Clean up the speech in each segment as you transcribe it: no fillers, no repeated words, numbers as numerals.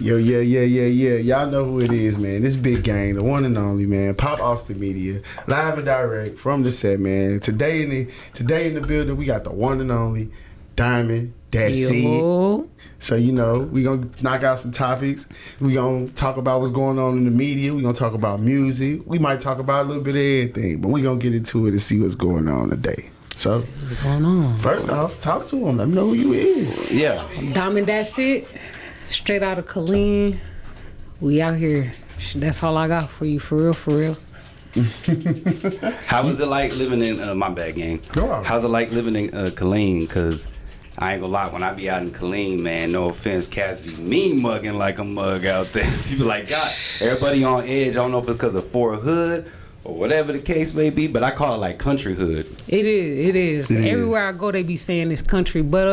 Yeah. Y'all know who it is, man. This big gang, the one and only, man. Pop Austin Media, live and direct from the set, man. Today in the building, we got the one and only Diamond Dassit. So, we gonna knock out some topics. We gonna talk about what's going on in the media. We gonna talk about music. We might talk about a little bit of everything, but we gonna get into it and see what's going on today. So, what's going on? First off, talk to him. Let me know who you is. Yeah. Diamond Dassit, straight out of Killeen. We out here. That's all I got for you, for real. How was it like living in my bad gang? Go on. How's it like living in Killeen? Cause I ain't gonna lie, when I be out in Killeen, man, no offense, cats be mean mugging like a mug out there. You be like, God, everybody on edge. I don't know if it's because of Fort Hood or whatever the case may be, but I call it like country hood. It is. Everywhere I go, they be saying it's country, but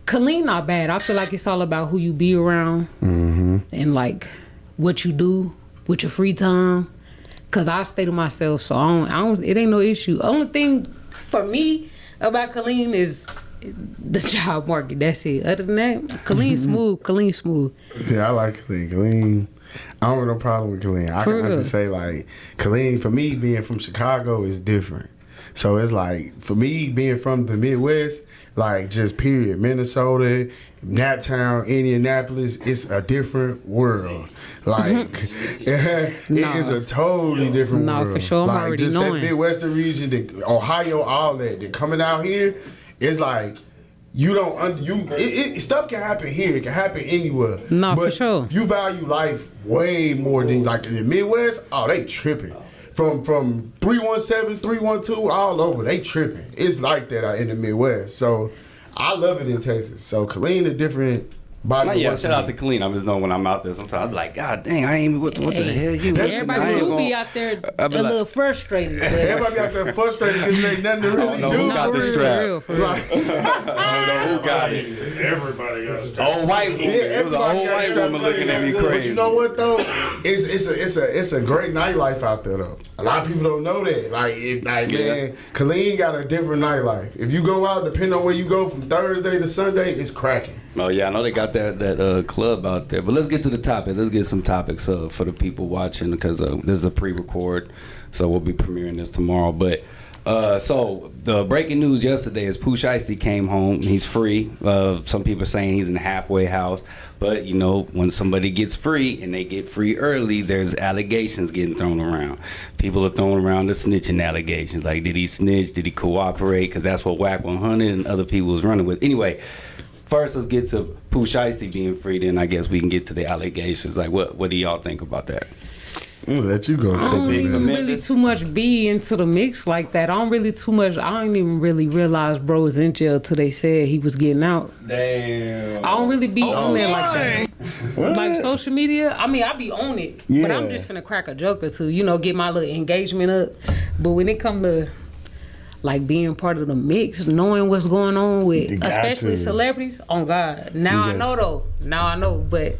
Killeen not bad. I feel like it's all about who you be around and like what you do with your free time. Cause I stay to myself, so I don't. It ain't no issue. Only thing for me about Killeen is the job market. That's it. Other than that, Killeen smooth. Yeah, I like Killeen. I don't have no problem with Killeen. I can honestly say, like, Killeen, for me, being from Chicago is different. So it's like, for me, being from the Midwest, like, just period, Minnesota, Naptown, Indianapolis, it's a different world. Like, it is a totally different world. No, for sure. I'm like, already just knowing. that Midwestern region, Ohio, all that coming out here, it's like, you don't stuff can happen here. It can happen anywhere. No, but for sure. You value life way more than like in the Midwest. Oh, they tripping. From 317, 312, all over. They tripping. It's like that out in the Midwest. So I love it in Texas. So Killeen a different body. Yeah, shout out to Killeen. I'm just knowing when I'm out there sometimes I be like, God dang, I ain't what the hell you. Everybody do be out there a little frustrated. Everybody be out there frustrated because there ain't nothing to really do. Who got the strap? For real. I don't know who got it. Everybody got a strap. Old white woman. It was an old white woman looking at me crazy. But you know what though? It's a great nightlife out there though. A lot of people don't know that. Man, Killeen got a different nightlife. If you go out, depending on where you go from Thursday to Sunday, it's cracking. Oh yeah, I know they got that club out there. But let's get to the topic. Let's get some topics for the people watching because this is a pre-record, so we'll be premiering this tomorrow. But so the breaking news yesterday is Pooh Shiesty came home. He's free. Some people are saying he's in a halfway house. But, when somebody gets free and they get free early, there's allegations getting thrown around. People are throwing around the snitching allegations. Like, did he snitch? Did he cooperate? Because that's what Whack 100 and other people was running with. Anyway, first let's get to Pooh Shiesty being free. Then I guess we can get to the allegations. Like, what do y'all think about that? I'm gonna let you go. I don't even really too much be into the mix like that. I don't even really realize bro was in jail till they said he was getting out. Damn. I don't really be on there like that. What? Like social media, I be on it. Yeah. But I'm just finna crack a joke or two, get my little engagement up. But when it come to like being part of the mix, knowing what's going on with especially celebrities, on God. Now I know, but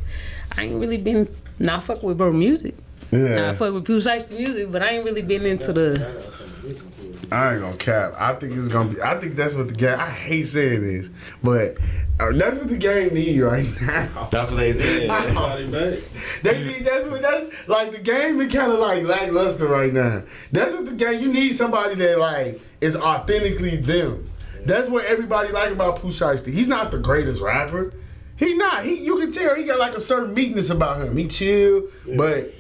I ain't really been fucking with bro music. Yeah. I fuck with Pooh Shiesty music, but I ain't really been into the. I ain't gonna cap. I think it's gonna be. I think that's what the game. I hate saying this, but that's what the game need right now. That's what they said. They need. That's like the game been kind of like lackluster right now. That's what the game. You need somebody that like is authentically them. That's what everybody like about Pooh Shiesty. He's not the greatest rapper. He not. You can tell he got like a certain meekness about him. He chill, but.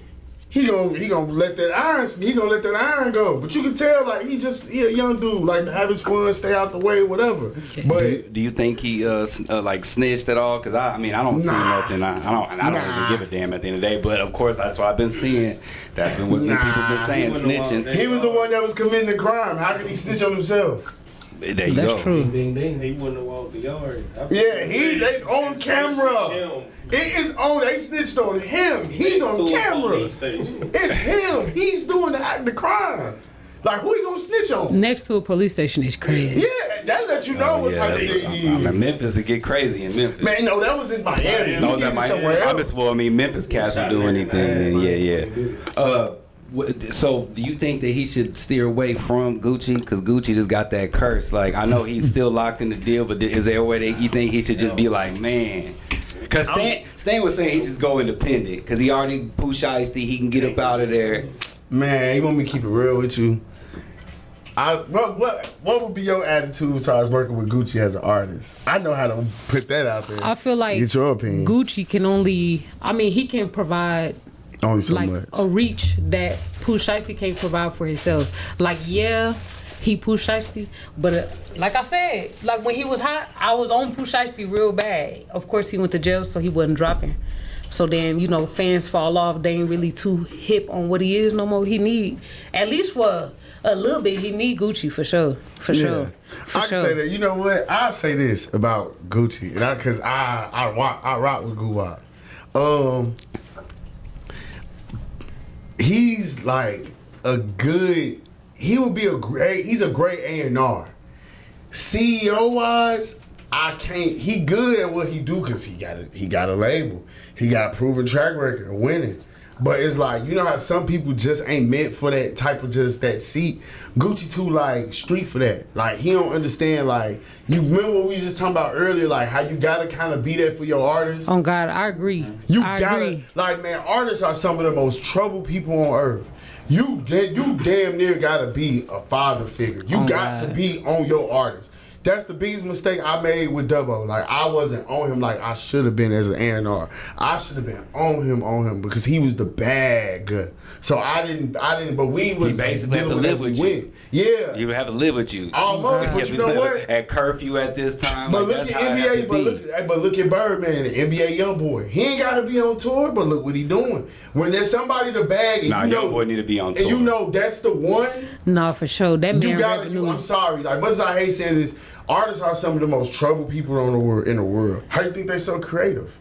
He gonna let that iron go. But you can tell like he a young dude, like to have his fun, stay out the way, whatever. But do you think he like snitched at all? Because I don't see nothing. I don't even give a damn at the end of the day. But of course that's what I've been seeing. That's been what people been saying, snitching. He was the one that was committing the crime. How could he snitch on himself? There you That's go. true. Ding, ding, he wouldn't have walked the yard. Yeah, they on camera. It is on. They snitched on him. He's on camera. It's him. He's doing the crime. Like who he gonna snitch on? Next to a police station is crazy. Yeah, that let you know what type of thing he is. Memphis, it get crazy in Memphis. Man, no, that was in Miami. No, that somewhere else. Memphis cats would do anything. Yeah. So, do you think that he should steer away from Gucci? Because Gucci just got that curse. Like, I know he's still locked in the deal, but is there a way that you think he should just be like, man? Cause Stan was saying he just go independent, cause he already Pooh Shiesty, he can get up out of there. Man, you want me to keep it real with you? What would be your attitude as far as working with Gucci as an artist? I know how to put that out there. I feel like get your opinion. Gucci can only, I mean, he can provide Only so like much. a reach that Pooh Shiesty can't provide for himself. Like, yeah, he Pooh Shiesty, but like I said, like when he was hot, I was on Pooh Shiesty real bad. Of course, he went to jail, so he wasn't dropping. So then, you know, fans fall off. They ain't really too hip on what he is no more. He need, at least for a little bit, he need Gucci for sure. For sure. I can say that. You know what? I'll say this about Gucci, and because I rock with Guwap. He's like a good. He would be he's a great A&R. CEO wise, I can't. He good at what he do because he got a label. He got a proven track record of winning. But it's like, you know how some people just ain't meant for that type of just that seat? Gucci too like street for that. Like he don't understand, like, you remember what we was just talking about earlier, like how you gotta kind of be there for your artists? Oh God, I agree. I agree. Like, man, artists are some of the most troubled people on earth. You damn near gotta be a father figure. You got to be on your artist. That's the biggest mistake I made with Dubbo. Like, I wasn't on him like I should have been as an A&R. I should have been on him because he was the bad guy. So I didn't, but we was He basically had to live with you. Yeah. He would have to live with you. Almost, but you know what? At curfew at this time. But like, look at NBA, but look at Birdman, the NBA young boy. He ain't got to be on tour, but look what he doing. When there's somebody to bag, and nah, you know, young boy need to be on tour. And you know that's the one. No, for sure. That man revenue. I'm sorry. Like, much as I hate saying this, artists are some of the most troubled people in the world. How you think they so creative?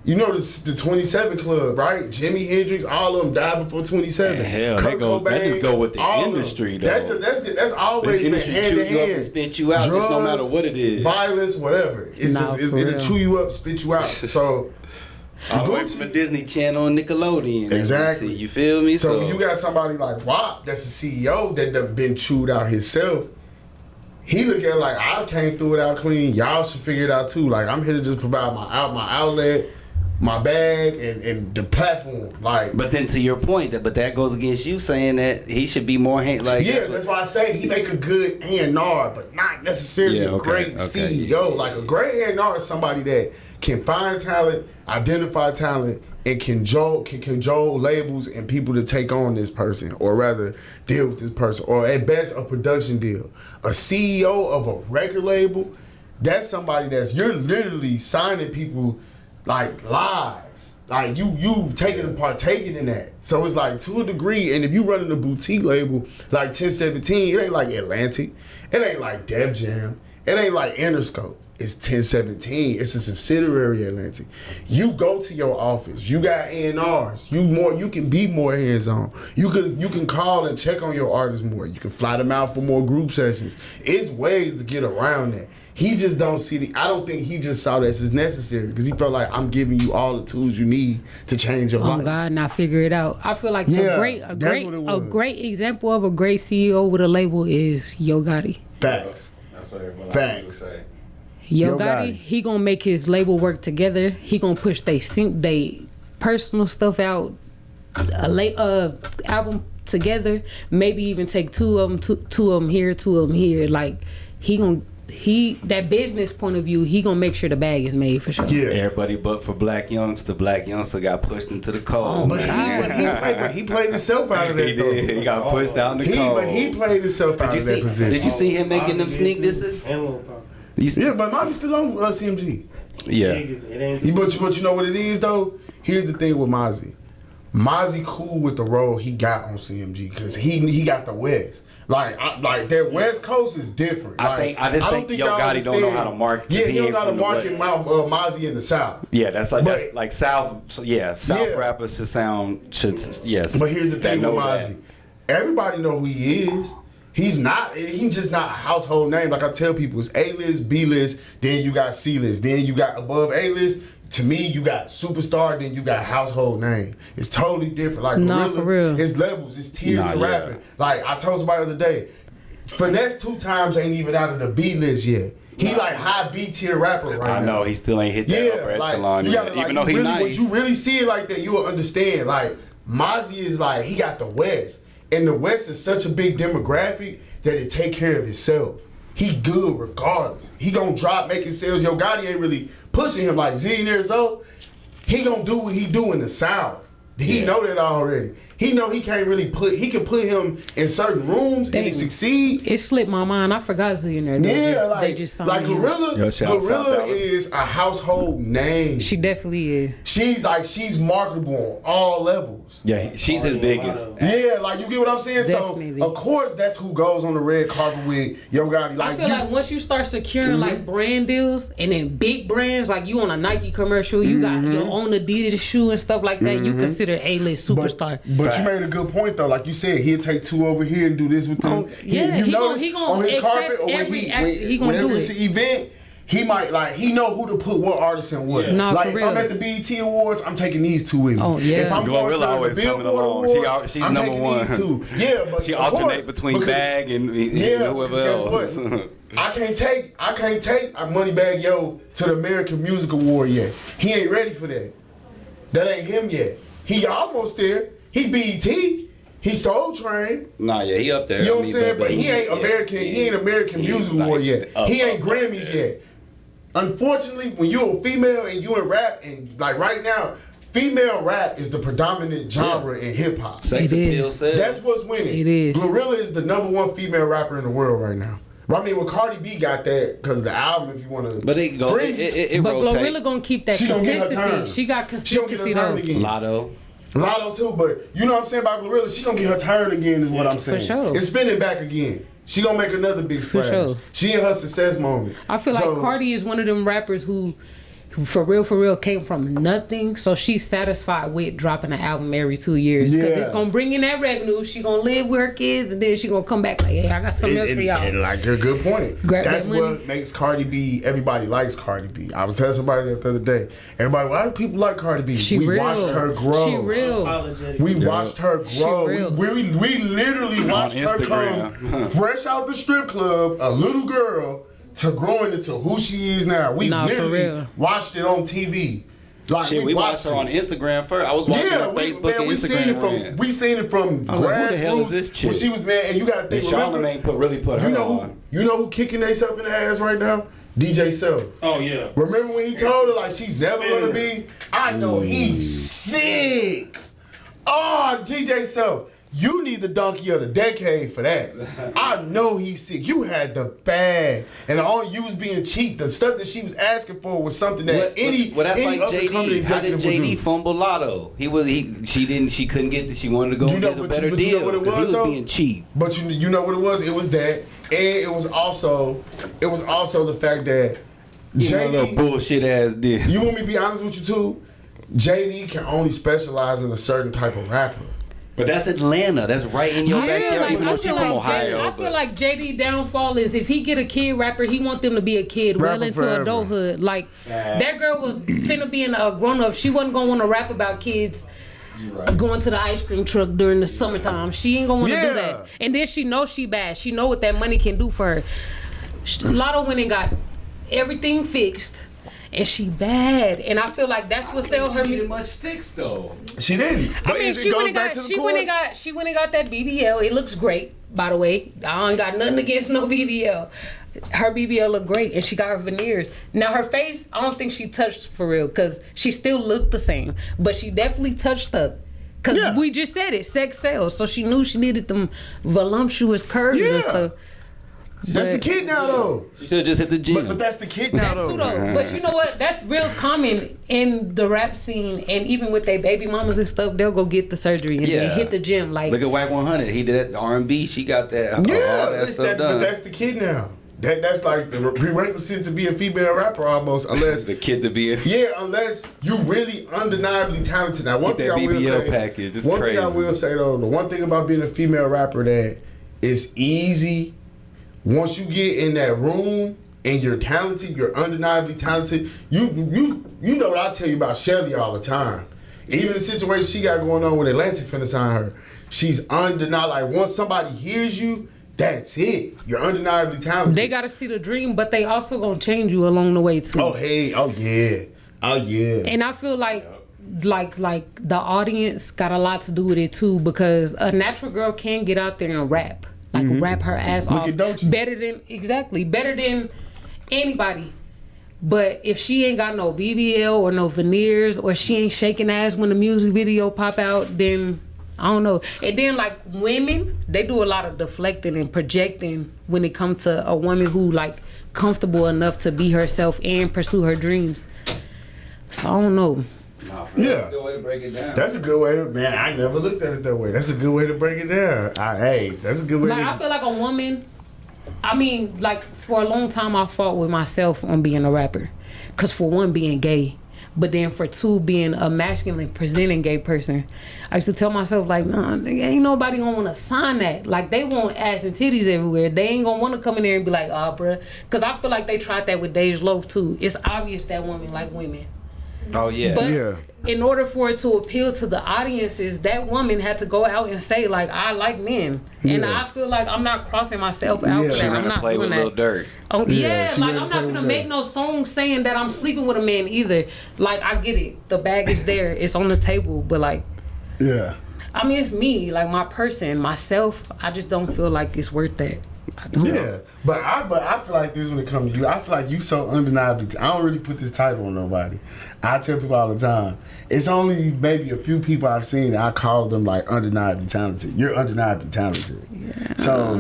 You know the 27 Club, right? Jimi Hendrix, all of them died before 27. Hell, Kurt they just go with the all industry, though. That's always been industry hand chew to you up hand. and spit you out, Drugs, just no matter what it is. Violence, whatever. It'll chew you up, spit you out. So all the way from the Disney Channel and Nickelodeon. Exactly. You feel me? So when you got somebody like Rob, that's the CEO that done been chewed out himself. He look at it like, I came through it out clean. Y'all should figure it out too. Like, I'm here to just provide my outlet, my bag, and the platform. Like, but then to your point, that goes against you saying that he should be more that's why I say he make a good A&R, but not necessarily a great CEO. Yeah. Like, a great A&R is somebody that can find talent, identify talent, and cajole labels and people to take on this person, or rather deal with this person, or at best a production deal. A CEO of a record label, that's somebody you're literally signing people like lives. Like you partaking in that. So it's like, to a degree, and if you running a boutique label like 1017, it ain't like Atlantic, it ain't like Def Jam, it ain't like Interscope. It's 1017. It's a subsidiary of Atlantic. You go to your office. You got A&Rs. You can be more hands-on. You can call and check on your artists more. You can fly them out for more group sessions. It's ways to get around that. He just don't see I don't think he just saw this as necessary because he felt like, I'm giving you all the tools you need to change your life. Oh God, now figure it out. I feel like a great example of a great CEO with a label is Yo Gotti. Facts. That's what everybody would say. Yo Gotti, he gonna make his label work together. He gonna push they personal stuff out, album together. Maybe even take two of them here, two of them here. Like that business point of view, he gonna make sure the bag is made for sure. Yeah, everybody but for Black Youngster got pushed into the cold. But he played himself out of that. He did. He got pushed out in the cold. But he played himself out of that position. Did you see him making them sneak disses? Yeah, but Mozzie's still on CMG. Yeah. But you know what it is, though? Here's the thing with Mozzie. Mozzie cool with the role he got on CMG because he got the West. Like their West Coast is different. I just think Yo Gotti don't know how to market. Yeah, he don't know how to market Mozzie in the South. Yeah, that's like South. South rappers should yes. But here's the thing with Mozzie. Everybody know who he is. He's just not a household name. Like I tell people, it's A-list, B-list, then you got C-list, then you got above A-list. To me, you got superstar, then you got household name. It's totally different. Like, nah, for real. It's levels, it's tiers to rapping. Like I told somebody the other day, Finesse 2 times ain't even out of the B-list yet. He like high B tier rapper right now. I know he still ain't hit that upper echelon you yet. gotta, like, Even though he really, nice. when you really see it like that, you will understand. Like Mozzie is like he got the West, and the West is such a big demographic that it take care of itself. He good regardless. He gonna drop making sales. Yo Gotti ain't really pushing him like Zillionaire Zoe. He gonna do what he do in the South. He know that already. He know he can't really he can put him in certain rooms and he succeed. It slipped my mind. I forgot Zillionaire. They just signed him. Gorilla is a household name. She definitely is. She's marketable on all levels. Yeah, she's his biggest. Yeah, like you get what I'm saying? Definitely. So of course that's who goes on the red carpet with Yo Gotti. Like I feel like once you start securing like brand deals and then big brands, like you on a Nike commercial, you got your own Adidas shoe and stuff like that, you consider A-list superstar. But you made a good point though. Like you said, he'll take two over here and do this with them. He gonna access every he gonna do it's it. an event, he might he know who to put what artist in what. Yeah. Nah, like for if I'm real. at the BET Awards, I'm taking these two with me. Oh, yeah. If I'm going Glorilla to the always coming Billboard along. Awards, She's I'm number taking one. these two. Yeah, but She of alternate course, between because- Bag and whoever guess else. what? I can't take a Moneybagg Yo to the American Music Award yet. He ain't ready for that. That ain't him yet. He almost there. He BET. He Soul Train. Nah, yeah, he up there. You know what I'm saying? But he ain't American. He ain't American Music Award yet. He ain't Grammys yet. Unfortunately, when you're a female and you in rap, and like right now, female rap is the predominant genre in hip hop. Sex It appeal is. says. That's what's winning. It is. Glorilla is the #1 female rapper in the world right now. I mean, well, Cardi B got that because of the album. If you want to, But it go. It But rotate. Glorilla gonna keep that She gonna get her consistency. turn. She got She gonna get her consistency turn though. again. Lotto. Too, but you know what I'm saying about Glorilla? She gonna get her turn again, is what I'm saying. sure. It's spinning back again. She gonna make another big splash. sure. She in her success moment. I feel like Cardi is one of them rappers who for real came from nothing, so she's satisfied with dropping an album every 2 years because Yeah. it's gonna bring in that revenue. She gonna live with her kids and then she gonna come back like, hey, I got something else for y'all. And like a good point. Grab That's that money. what makes Cardi B. Everybody likes Cardi B. I was telling somebody that the other day. Everybody, why do people like Cardi B? She we real. watched her grow. She real. Apologetic. We watched her grow. real. We literally watched her come Instagram. fresh out the strip club, a little girl, to growing into who she is now. We Nah, for literally real. watched it on TV. Like Shit, we watched her on Instagram first. I was watching her Facebook and we Instagram. seen it from rants. we seen it from I was like, who the hell is grassroots this chick? when she was and you gotta think. And Remember, Charlamagne really put her on. you know who kicking themselves in the ass right now? DJ Self. Oh yeah. Remember when he told her like she's never gonna be? I know he's sick. Oh, DJ Self, you need the donkey of the decade for that. I know he's sick. You had the bag, and all you was being cheap. The stuff that she was asking for was something that that's any like other JD. company How did executive would JD do. fumble Lotto? She couldn't get she wanted to go and get a better but deal. You know what it 'cause was, he was though? being cheap. But you know what it was? It was that, and it was also the fact that little JD. bullshit ass deal. You want me to be honest with you too? JD can only specialize in a certain type of rapper. But that's Atlanta. That's right in your backyard. Even though she's from Ohio. I feel like JD downfall is if he get a kid rapper, he want them to be a kid well Rapper into forever. adulthood. Like that girl was finna be a grown up. She wasn't gonna want to rap about kids going to the ice cream truck during the summertime. She ain't gonna want to Yeah. do that. And then she knows she bad. She know what that money can do for her. Lotto went and got everything fixed. And she bad, and I feel like that's what sell her. She didn't much fixed though. She didn't. But I mean, it goes back to the core. she went and got that BBL. It looks great, by the way. I ain't got nothing against no BBL. Her BBL look great, and she got her veneers. Now her face, I don't think she touched for real, cause she still looked the same, but she definitely touched up. Cause we just said it, sex sells. So she knew she needed them voluptuous curves and stuff. That's the kid now, though. She should have just hit the gym. But that's the kid now, That too, though. though. But you know what? That's real common in the rap scene, and even with their baby mamas and stuff, they'll go get the surgery and then hit the gym. Like, look at Whack 100. He did that R&B. She got that. All that stuff done. But that's the kid now. That's like the prerequisite to be a female rapper almost, unless the kid to be in. Yeah, unless you really undeniably talented. Now, one thing that I will BBL say, package. It's one crazy. thing I will say though, the one thing about being a female rapper that is easy. Once you get in that room and you're talented, you're undeniably talented. You know what I tell you about Shelly all the time. Even the situation she got going on with Atlantic finna sign her, she's undeniable. Like once somebody hears you, That's it. You're undeniably talented. They gotta see the dream, but they also gonna change you along the way too. Oh hey, oh yeah. And I feel like the audience got a lot to do with it too, because a natural girl can get out there and rap. Like rap her ass Look off at Doechii. better than anybody. But if she ain't got no BBL or no veneers, or she ain't shaking ass when the music video pop out, then I don't know. And then like women, they do a lot of deflecting and projecting when it comes to a woman who like comfortable enough to be herself and pursue her dreams. So I don't know. Yeah. That's a good way to break it down. That's a good way to, man, I never looked at it that way. That's a good way to break it down. That's a good way Like I feel like a woman, I mean, like for a long time I fought with myself on being a rapper. Cause for one, being gay. But then for two, being a masculine presenting gay person. I used to tell myself like, nah, nigga, ain't nobody gonna wanna sign that. Like they want ass and titties everywhere. They ain't gonna wanna come in there and be like, oh bruh. Cause I feel like they tried that with Dej Loaf too. It's obvious that women like women. Oh yeah. But in order for it to appeal to the audiences, that woman had to go out and say like, I like men. And I feel like I'm not crossing myself out for She that. I'm gonna not play doing with Lil that. Durk. she Like ready I'm to not play gonna with make Durk. no song saying that I'm sleeping with a man either. Like I get it. The bag is there. It's on the table. But like, Yeah. I mean, it's me, like my person, myself. I just don't feel like it's worth that. I don't know. Yeah, but I feel like this when it comes to you. I feel like you so undeniably. I don't really put this title on nobody. I tell people all the time. It's only maybe a few people I've seen that I call them like undeniably talented. You're undeniably talented. Yeah. So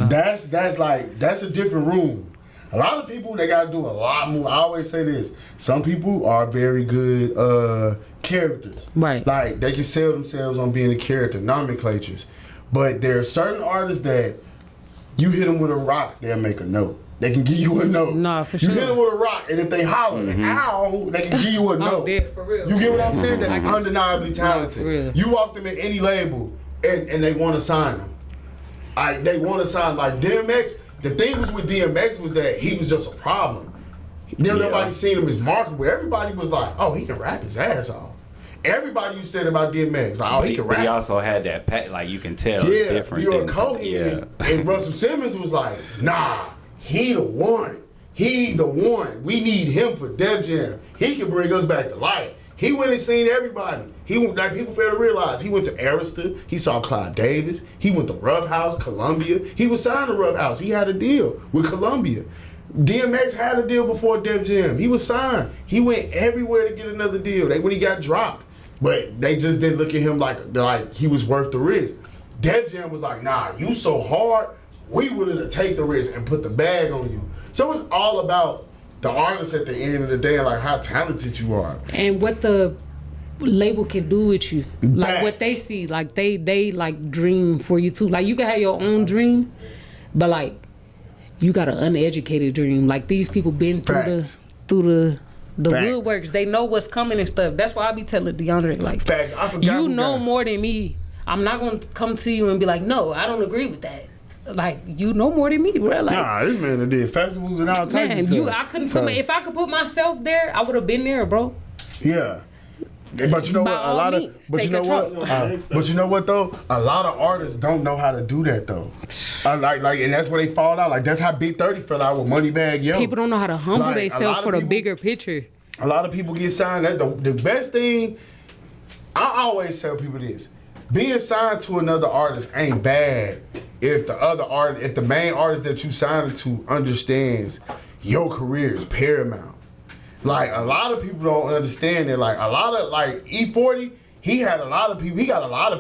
that's a different room. A lot of people, they got to do a lot more. I always say this. Some people are very good characters. Right. Like they can sell themselves on being a character, nomenclatures. But there are certain artists that you hit them with a rock, they'll make a note. They can give you a note. Nah, for You sure. hit them with a rock, and if they holler, ow, they can give you a note. dead, for real. You get what I'm saying? That's undeniably for talented. real. You walk them in any label, and they want to sign them. They want to sign, like DMX. The thing was with DMX was that he was just a problem. Then nobody seen him as marketable. Everybody was like, oh, he can rap his ass off. Everybody you said about DMX, like, oh, he can But he rap. also had that like you can tell. Yeah, it's different. you're a than- Cohen. And Russell Simmons was like, nah, he the one. He the one. We need him for Def Jam. He can bring us back to life. He went and seen everybody. He went, like people fail to realize, he went to Arista. He saw Clive Davis. He went to Rough House, Columbia. He was signed to Rough House. He had a deal with Columbia. DMX had a deal before Def Jam. He was signed. He went everywhere to get another deal. When he got dropped. But they just didn't look at him like he was worth the risk. Def Jam was like, nah, you so hard, we willing to take the risk and put the bag on you. So it's all about the artist at the end of the day, and like how talented you are. And what the label can do with you. Like Back. what they see. Like they like dream for you too. Like you can have your own dream, but like you got an uneducated dream. Like these people been through Facts. the Facts. woodworks. They know what's coming and stuff. That's why I be telling DeAndre like, Facts. I forgot you who know got it. more than me. I'm not gonna come to you and be like, no, I don't agree with that. Like you know more than me, bro. Like Nah, this man that did festivals and all types of man, stuff. I couldn't So, put if I could put myself there, I would have been there, bro. Yeah. But you know By what? A all lot of means, but you take know control. what? But you know what though? A lot of artists don't know how to do that though. Like, and that's where they fall out. Like that's how Big 30 fell out with Moneybagg Yo. People don't know how to humble Like, a lot themselves of for the people- bigger picture. A lot of people get signed. That the best thing. I always tell people this: being signed to another artist ain't bad if if the main artist that you signed to understands your career is paramount. Like a lot of people don't understand it. Like a lot of E40, he got a lot of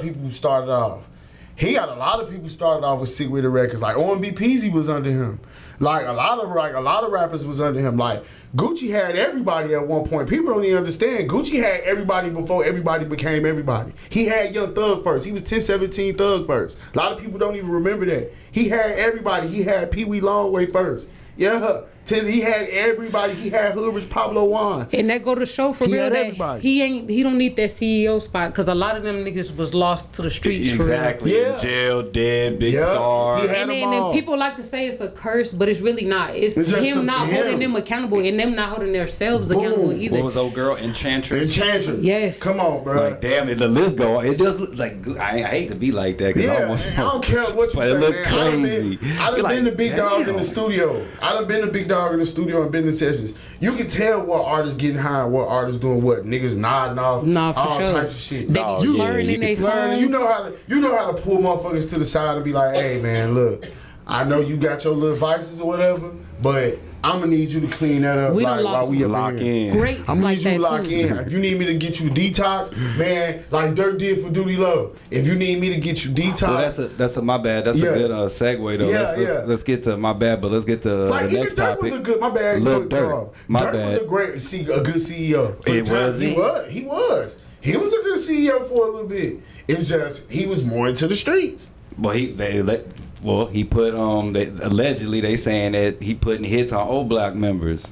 people who started off. He got a lot of people started off with Sick With The Records. Like OMB Peasy was under him. Like a lot of rappers was under him. Like Gucci had everybody at one point. People don't even understand. Gucci had everybody before everybody became everybody. He had Young Thug first. He was 1017 Thug first. A lot of people don't even remember that. He had everybody. He had Pee Wee Longway first. Yeah. He had everybody. He had Hood Rich, Pablo Juan. And that go to show for He real had that everybody. he don't need that CEO spot because a lot of them niggas was lost to the streets Exactly. for real. Yeah. In jail, dead, big Yeah. star. He had And them then all. people like to say it's a curse, but it's really not. It's It's just him not him. holding them accountable and them not holding themselves accountable Boom. either. What was old girl? Enchantress? Enchantress. Yes. Come on, bro. Like, damn it, the list go. It does look like, I hate to be like that. 'Cause Yeah, I almost, I don't care what you but say, it look man. crazy. I done You're been the like, big dog in damn. the studio. I done been the big dog in the studio and been in sessions. You can tell what artists getting high, what artists doing what. Niggas nodding off, Nah, for all sure. types of shit. They Oh, be yeah, slurring you in can their Learning, songs. you know how to pull motherfuckers to the side and be like, hey man, look, I know you got your little vices or whatever, but I'm gonna need you to clean that up We done like, lost while we up Lock here. in. Great I'm gonna like need you that to lock too. in. If you need me to get you detox, man, like Durk did for Duty Love. If you need me to get you detox, Well, that's a my bad. That's Yeah. a good segue though. Yeah, Let's get to my bad, but let's get to like the even next Durk topic. was a good. My bad. Lil Durk, Durk. My Durk bad. was a great, a good CEO. For the It time. was he? He was. He was a good CEO for a little bit. It's just he was more into the streets. Well, he put allegedly they saying that he putting hits on old block members.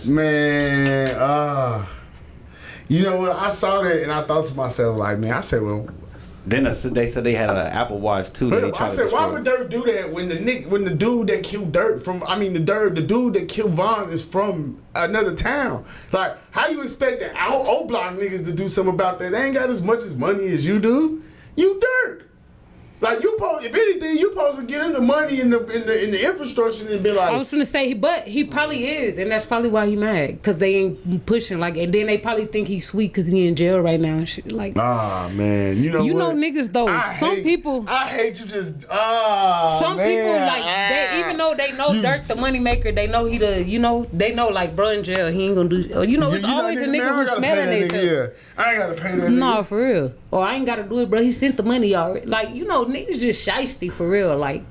Man, you know what? I saw that and I thought to myself, like, man, I said, well, Then they said they had an Apple Watch too. That he I tried to said, why destroy. would Durk do that when the dude that killed Durk the dude that killed Von is from another town? Like, how you expect that old block niggas to do something about that? They ain't got as much as money as you do. You Durk. Like if anything, you supposed to get him the money in the infrastructure and be like. I was gonna say, but he probably is, and that's probably why he mad, cause they ain't pushing like, and then they probably think he's sweet cause he in jail right now and shit. Like, Man, you know niggas though. I hate you just Some man, people like they, even though they know Durk the money maker, they know he the they know like bro in jail he ain't gonna do. It's always a nigga who's smelling themselves. Yeah, I ain't gotta pay that. No, nigga. for real. Or I ain't gotta do it, bro. He sent the money already. Like niggas just shiesty for real. Like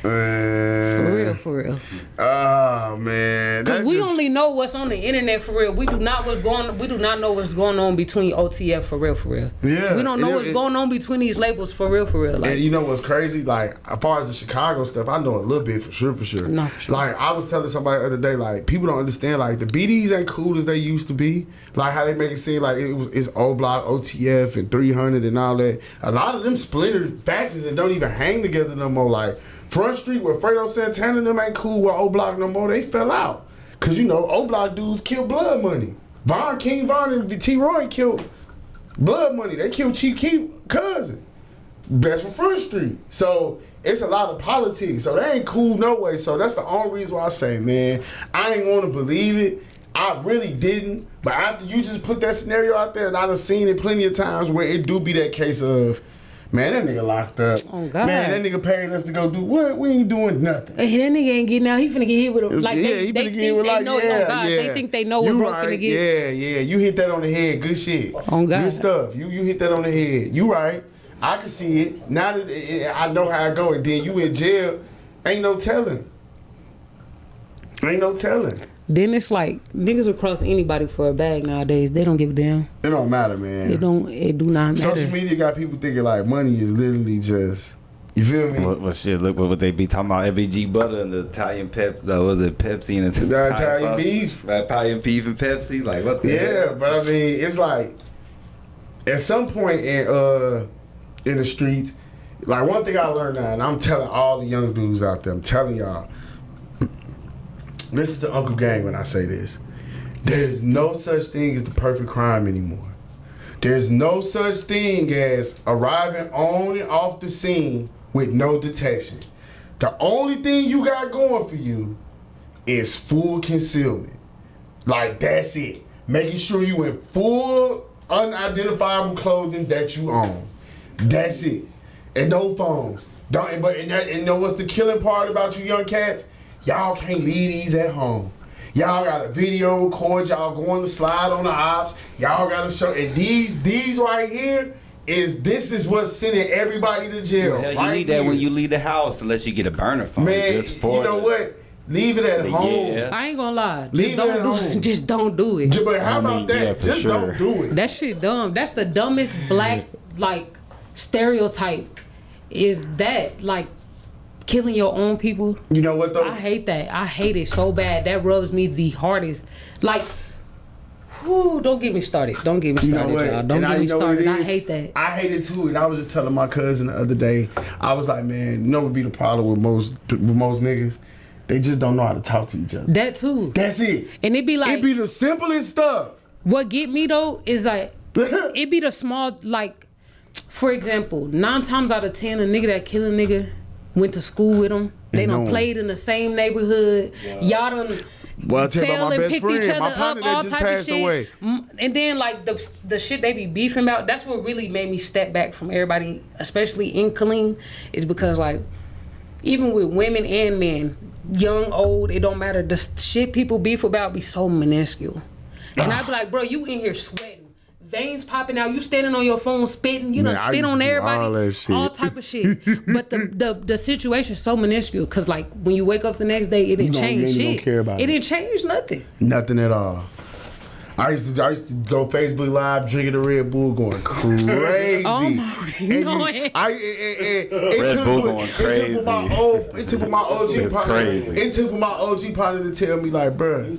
for real. Oh man, Cause that we just- only know what's on the internet for real. We do not know what's going on between OTF for real. Yeah, We don't know and what's going on between these labels for real. Like, And you know what's crazy? Like, as far as the Chicago stuff, I know a little bit for sure. No, for sure. Like, I was telling somebody the other day, like, people don't understand, like, the BDs ain't cool as they used to be. Like, how they make it seem like it's O Block, OTF, and 300 and all that. A lot of them splintered factions and don't even hang together no more. Like, Front Street with Fredo Santana and them ain't cool with O Block no more. They fell out. Because, O Block dudes kill blood money. King Von and T. Roy killed blood money. They killed Chief Keef cousin. Best for Front Street. So it's a lot of politics. So they ain't cool no way. So that's the only reason why I say, man, I ain't want to believe it. I really didn't. But after you just put that scenario out there, and I done seen it plenty of times where it do be that case of, man, that nigga locked up. Oh, God. Man, that nigga paid us to go do what? We ain't doing nothing. hey, that nigga ain't getting out. He finna get hit with a He they finna think get with they know it. Oh God, they think they know what You bro right. finna get. Yeah. You hit that on the head. Good shit. Oh, God. Good stuff. You hit that on the head. You right. I can see it. Now that I know how I go, and then you in jail, ain't no telling. Then it's like niggas will cross anybody for a bag nowadays. They don't give a damn. It don't matter, man. It do not matter. Social media got people thinking like money is literally just. You feel me? Well, shit, look what they be talking about. FBG butter and the Italian was it Pepsi and the Italian sauce? beef. Italian beef and Pepsi? Like, what the Yeah, hell? but I mean, it's like at some point in the streets, like one thing I learned now, and I'm telling all the young dudes out there, I'm telling y'all, listen to Uncle Gang when I say this. There's no such thing as the perfect crime anymore. There's no such thing as arriving on and off the scene with no detection. The only thing you got going for you is full concealment. Like, that's it. Making sure you in full unidentifiable clothing that you own. That's it. And no phones. And know what's the killing part about you young cats? Y'all can't leave these at home. Y'all got a video record, y'all going to slide on the ops. Y'all got to show, and these right here, this is what's sending everybody to jail. Well, hell, you right need that when here. you leave the house unless you get a burner phone. Man, just for you know what? Leave it at home. Yeah. I ain't gonna lie. Leave it at home. Just don't do it. But how I mean, about that? yeah, for Just sure. don't do it. That shit dumb. That's the dumbest black like stereotype. Is that like killing your own people. You know what though? I hate that. I hate it so bad. That rubs me the hardest. Like, whoo, don't get me started. Don't get me You know started, what? y'all. Don't get me started. I hate that. I hate it too. And I was just telling my cousin the other day, I was like, man, you know what would be the problem with most niggas? They just don't know how to talk to each other. That too. That's it. And it be like, It be the simplest stuff. what get me though is like, it be the small, like, for example, 9 times out of 10, a nigga that kill a nigga went to school with them. They done played in the same neighborhood. Y'all done Well, I tell you fell about my and best picked each friend, my other partner up, that all just type of passed shit. away. And then like the shit they be beefing about, that's what really made me step back from everybody, especially in Killeen, is because like, even with women and men, young, old, it don't matter. The shit people beef about be so minuscule. And I be like, bro, you in here sweating, veins popping out, you standing on your phone spitting, you Man, done I spit used on to do everybody, all that shit. all type of shit. But the situation is so minuscule, cause like when you wake up the next day, it didn't change you shit. don't care about it it. didn't change nothing. Nothing at all. I used to go Facebook Live, drinking the Red Bull, going crazy. Oh my God. Red Bull going crazy. It took for my OG It's partner. crazy. It took for my OG partner to tell me like, bruh,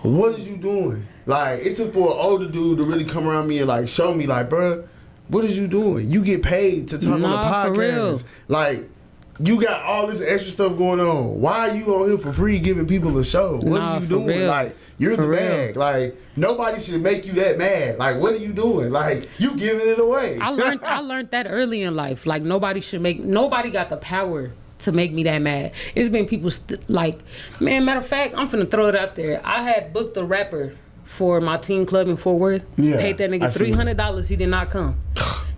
what is you doing? Like, it took for an older dude to really come around me and like show me like, bruh, what is you doing? You get paid to talk Nah, on the for real. podcast. Like, you got all this extra stuff going on. Why are you on here for free giving people a show? What Nah, are you for doing? real. Like, you're For the real. bag. Like, nobody should make you that mad. Like, what are you doing? Like, you giving it away. I learned that early in life. Like nobody got the power to make me that mad. It's been people like, man, matter of fact, I'm finna throw it out there. I had booked a rapper for my team club in Fort Worth. Yeah, Paid that I nigga seen $300. He did not come.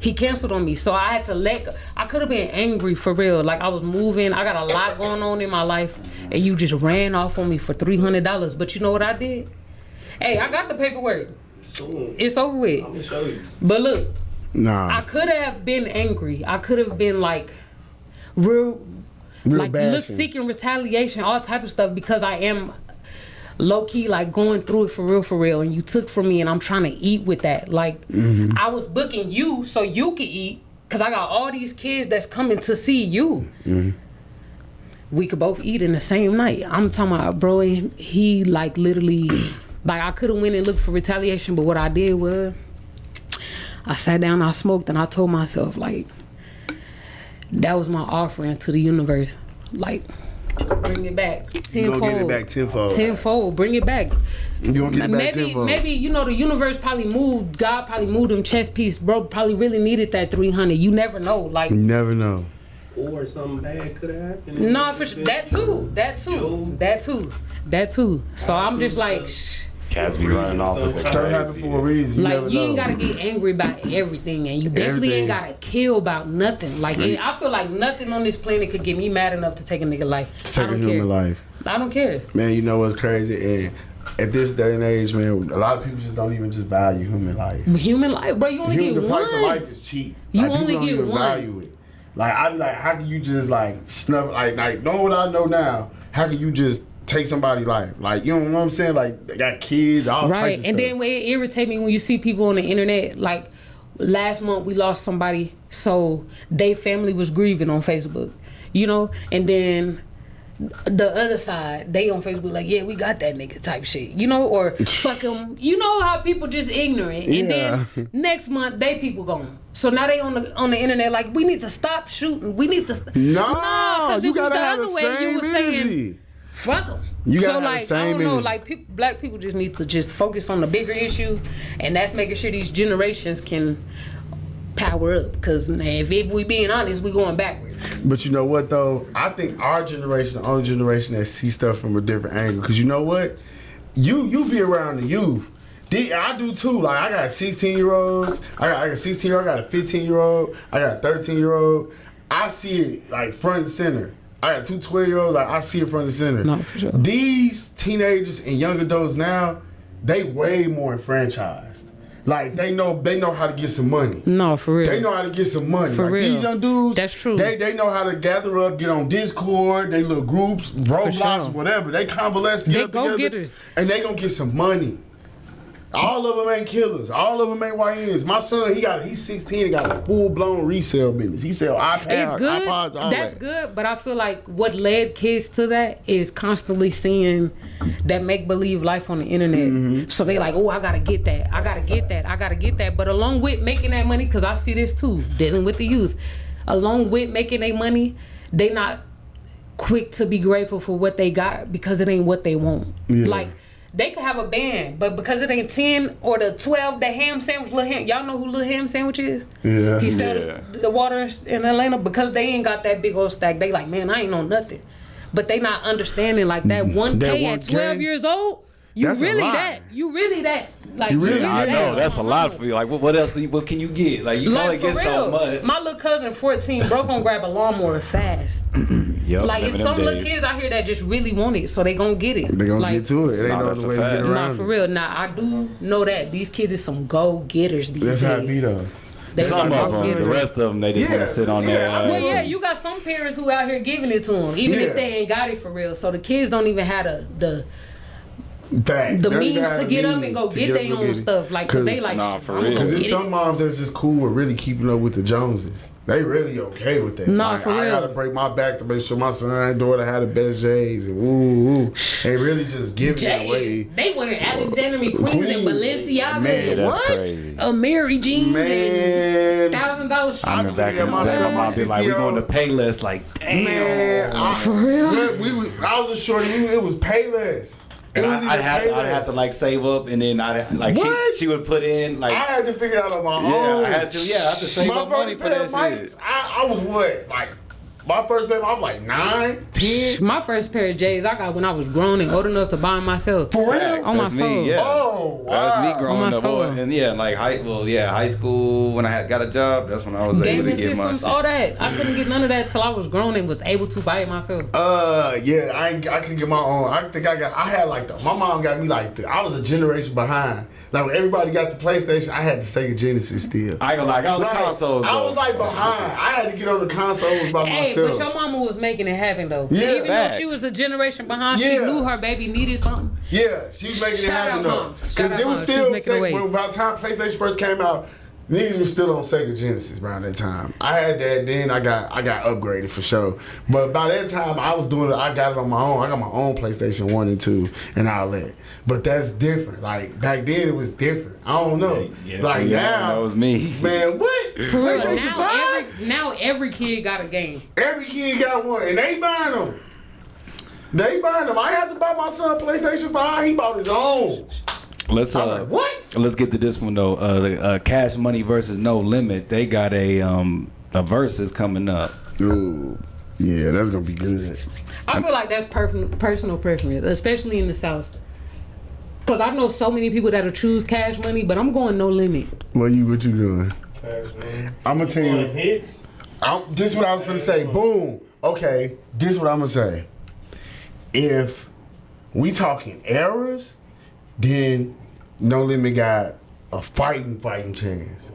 He canceled on me, so I had to I could have been angry for real. Like I was moving, I got a lot going on in my life, and you just ran off on me for $300. But you know what I did? Hey, I got the paperwork. Soon. It's over with. I'm gonna show you. But look, Nah. I could have been angry. I could have been like real like bashing. seeking retaliation, all type of stuff, because I am low key like going through it for real, and you took from me, and I'm trying to eat with that. Like I was booking you so you could eat, cause I got all these kids that's coming to see you. We could both eat in the same night. I'm talking about, bro, he like literally like I could have went and looked for retaliation, but what I did was I sat down, I smoked, and I told myself like that was my offering to the universe. Like, bring it back tenfold. You gonna get it back tenfold. Tenfold, bring it back. You gonna get it back tenfold. Maybe you know the universe probably moved. God probably moved them chess piece. Bro probably really needed that 300. You never know. Like, You never know. Or something bad could have happened. nah, for sure. That too. So I'm just like, Cats be running off with it. Stuff happen for a reason. You like never you know. ain't gotta get angry about everything, and you definitely ain't Everything. gotta kill about nothing. Like I feel like nothing on this planet could get me mad enough to take a nigga life. Take I a don't human care. life. I don't care. Man, you know what's crazy? And at this day and age, man, a lot of people just don't even just value human life. Human life, bro. You only The get price of one. life is cheap. You Like, only people don't get even one. value it. Like, I be like, how can you just like snuff, like knowing what I know now, how can you just take somebody's life? Like, you know what I'm saying? Like, they got kids, all types Right, of and stuff. then what it irritate me when you see people on the internet. Like last month, we lost somebody, so they family was grieving on Facebook, you know. And then the other side, they on Facebook like, yeah, we got that nigga type shit, you know, or fuck him. You know how people just ignorant. And Yeah. then next month, they people gone. So now they on the internet like, we need to stop shooting. We need to. No, 'cause you it was gotta the have other the way you same was saying. energy. Fuck them. You gotta so have the like I same don't know, energy. like black people just need to just focus on the bigger issue, and that's making sure these generations can power up. Cause if we being honest, we going backwards. But you know what though? I think our generation, the only generation that see stuff from a different angle. Cause you know what? You be around the youth. I do too. Like I got 16-year-olds. I got a 16-year-old. I got a 15-year-old. I got a 13-year-old. I see it like front and center. I got two 12-year-olds. Like I see it front and center. No, for sure. These teenagers and young adults now, they way more enfranchised. Like they know how to get some money. No, for real. They know how to get some money. For like real. These young dudes, That's true. They know how to gather up, get on Discord, they little groups, Roblox, sure. whatever. They convalesce, They get up together, go-getters. and they gonna get some money. All of them ain't killers. All of them ain't YNs. My son, he's 16 and got a full blown resale business. He sell iPads, It's good. iPods, all That's that. good, but I feel like what led kids to that is constantly seeing that make believe life on the internet. Mm-hmm. So they like, oh, I gotta get that. I gotta get that. I gotta get that. But along with making that money, because I see this too, dealing with the youth. Along with making their money, they not quick to be grateful for what they got because it ain't what they want. Yeah. Like. They could have a band, but because it ain't 10 or the 12, the ham sandwich, y'all know who Lil Ham Sandwich is? Yeah. He sells the water in Atlanta because they ain't got that big old stack. They like, man, I ain't on nothing. But they not understanding like that 1K That at 12 1K? years old, you That's a really lot. that. You really that. Like, You really I Yeah. know that's a lot for you. Like, what else? What can you get? Like, you can only Like, for get so real. much. My little cousin, 14, bro, gonna grab a lawnmower fast. Yep, Like, it's living some them little days. kids out here that just really want it, so they gonna get it. They gonna like, get to it. It ain't Nah, no that's other a way to fact. get around Nah, it. for real. Nah, I do know that these kids is some go-getters these That's days. how it be though. They Some some of them, go-getters. the rest of them, they just want Yeah, to sit on yeah, their ass. Well, yeah, you got some parents who out here giving it to them, even Yeah. if they ain't got it for real. So the kids don't even have the Facts. the They means got to the get up and means go to get up their and own get it. stuff. Like, 'cause they like, Nah, for I'm real. gonna Because go there's get some it. moms that's just cool with really keeping up with the Joneses. They really okay with that. Nah, like, for I real. gotta break my back to make sure my son and daughter had the best J's and ooh. They really just giving it away. Jays, they wearing Alexander McQueen's and Balenciagas Man, and that's what? crazy. Mary jeans Man. and $1,000. I remember back in the looking at day, my son, my mom be like, we 60-year-old. going to pay list. Like, damn. Man, For real? I was a shorty. It was Payless. It And was I'd either have to like save up, and then I'd like What? she would put in like I had to figure it out on my yeah own. I had to save My up money first for pair that of mics, shit. I was what? Like, my first pair, I was like 9, 10. My first pair of J's I got when I was grown and old enough to buy them myself. For real? Facts. On my That's soul. me, yeah. Oh, wow. That was me On growing my up, soul. and yeah, like high school when I got a job, that's when I was able Gaming to get my systems, shit. all that. I couldn't get none of that till I was grown and was able to buy it myself. Yeah, I can get my own. I think I had like my mom got me like I was a generation behind. Like when everybody got the PlayStation, I had the Sega Genesis still. I ain't gonna lie, I got the consoles. I was like behind. I had to get on the consoles by Hey, myself. but your mama was making it happen though. Yeah, Even facts. though she was a generation behind, she Yeah. knew her baby needed something. Yeah, she was making it Shout happen out, though. Mom. Shout Because out, it was Mom. She still was making a way. when by the time PlayStation first came out, niggas was still on Sega Genesis around that time. I had that, then I got upgraded for sure. But by that time I was doing it, I got it on my own. I got my own PlayStation 1 and 2 and all that. But that's different. Like back then it was different. I don't know. Yeah, like now that was me. Man, what? For real, PlayStation 5? now every kid got a game. Every kid got one, and they buying them. They buying them. I had to buy my son PlayStation 5. He bought his own. Let's I was like, what? let's get to this one though. The Cash Money versus No Limit. They got a versus coming up. Ooh, yeah, that's gonna be good. I feel like that's personal preference, especially in the South. Cause I know so many people that'll choose Cash Money, but I'm going No Limit. What you doing? Cash Money. I'm gonna tell Going you. hits. This is what I was gonna say. Boom. Okay. This is what I'm gonna say. If we talking errors, then No Limit got a fighting chance.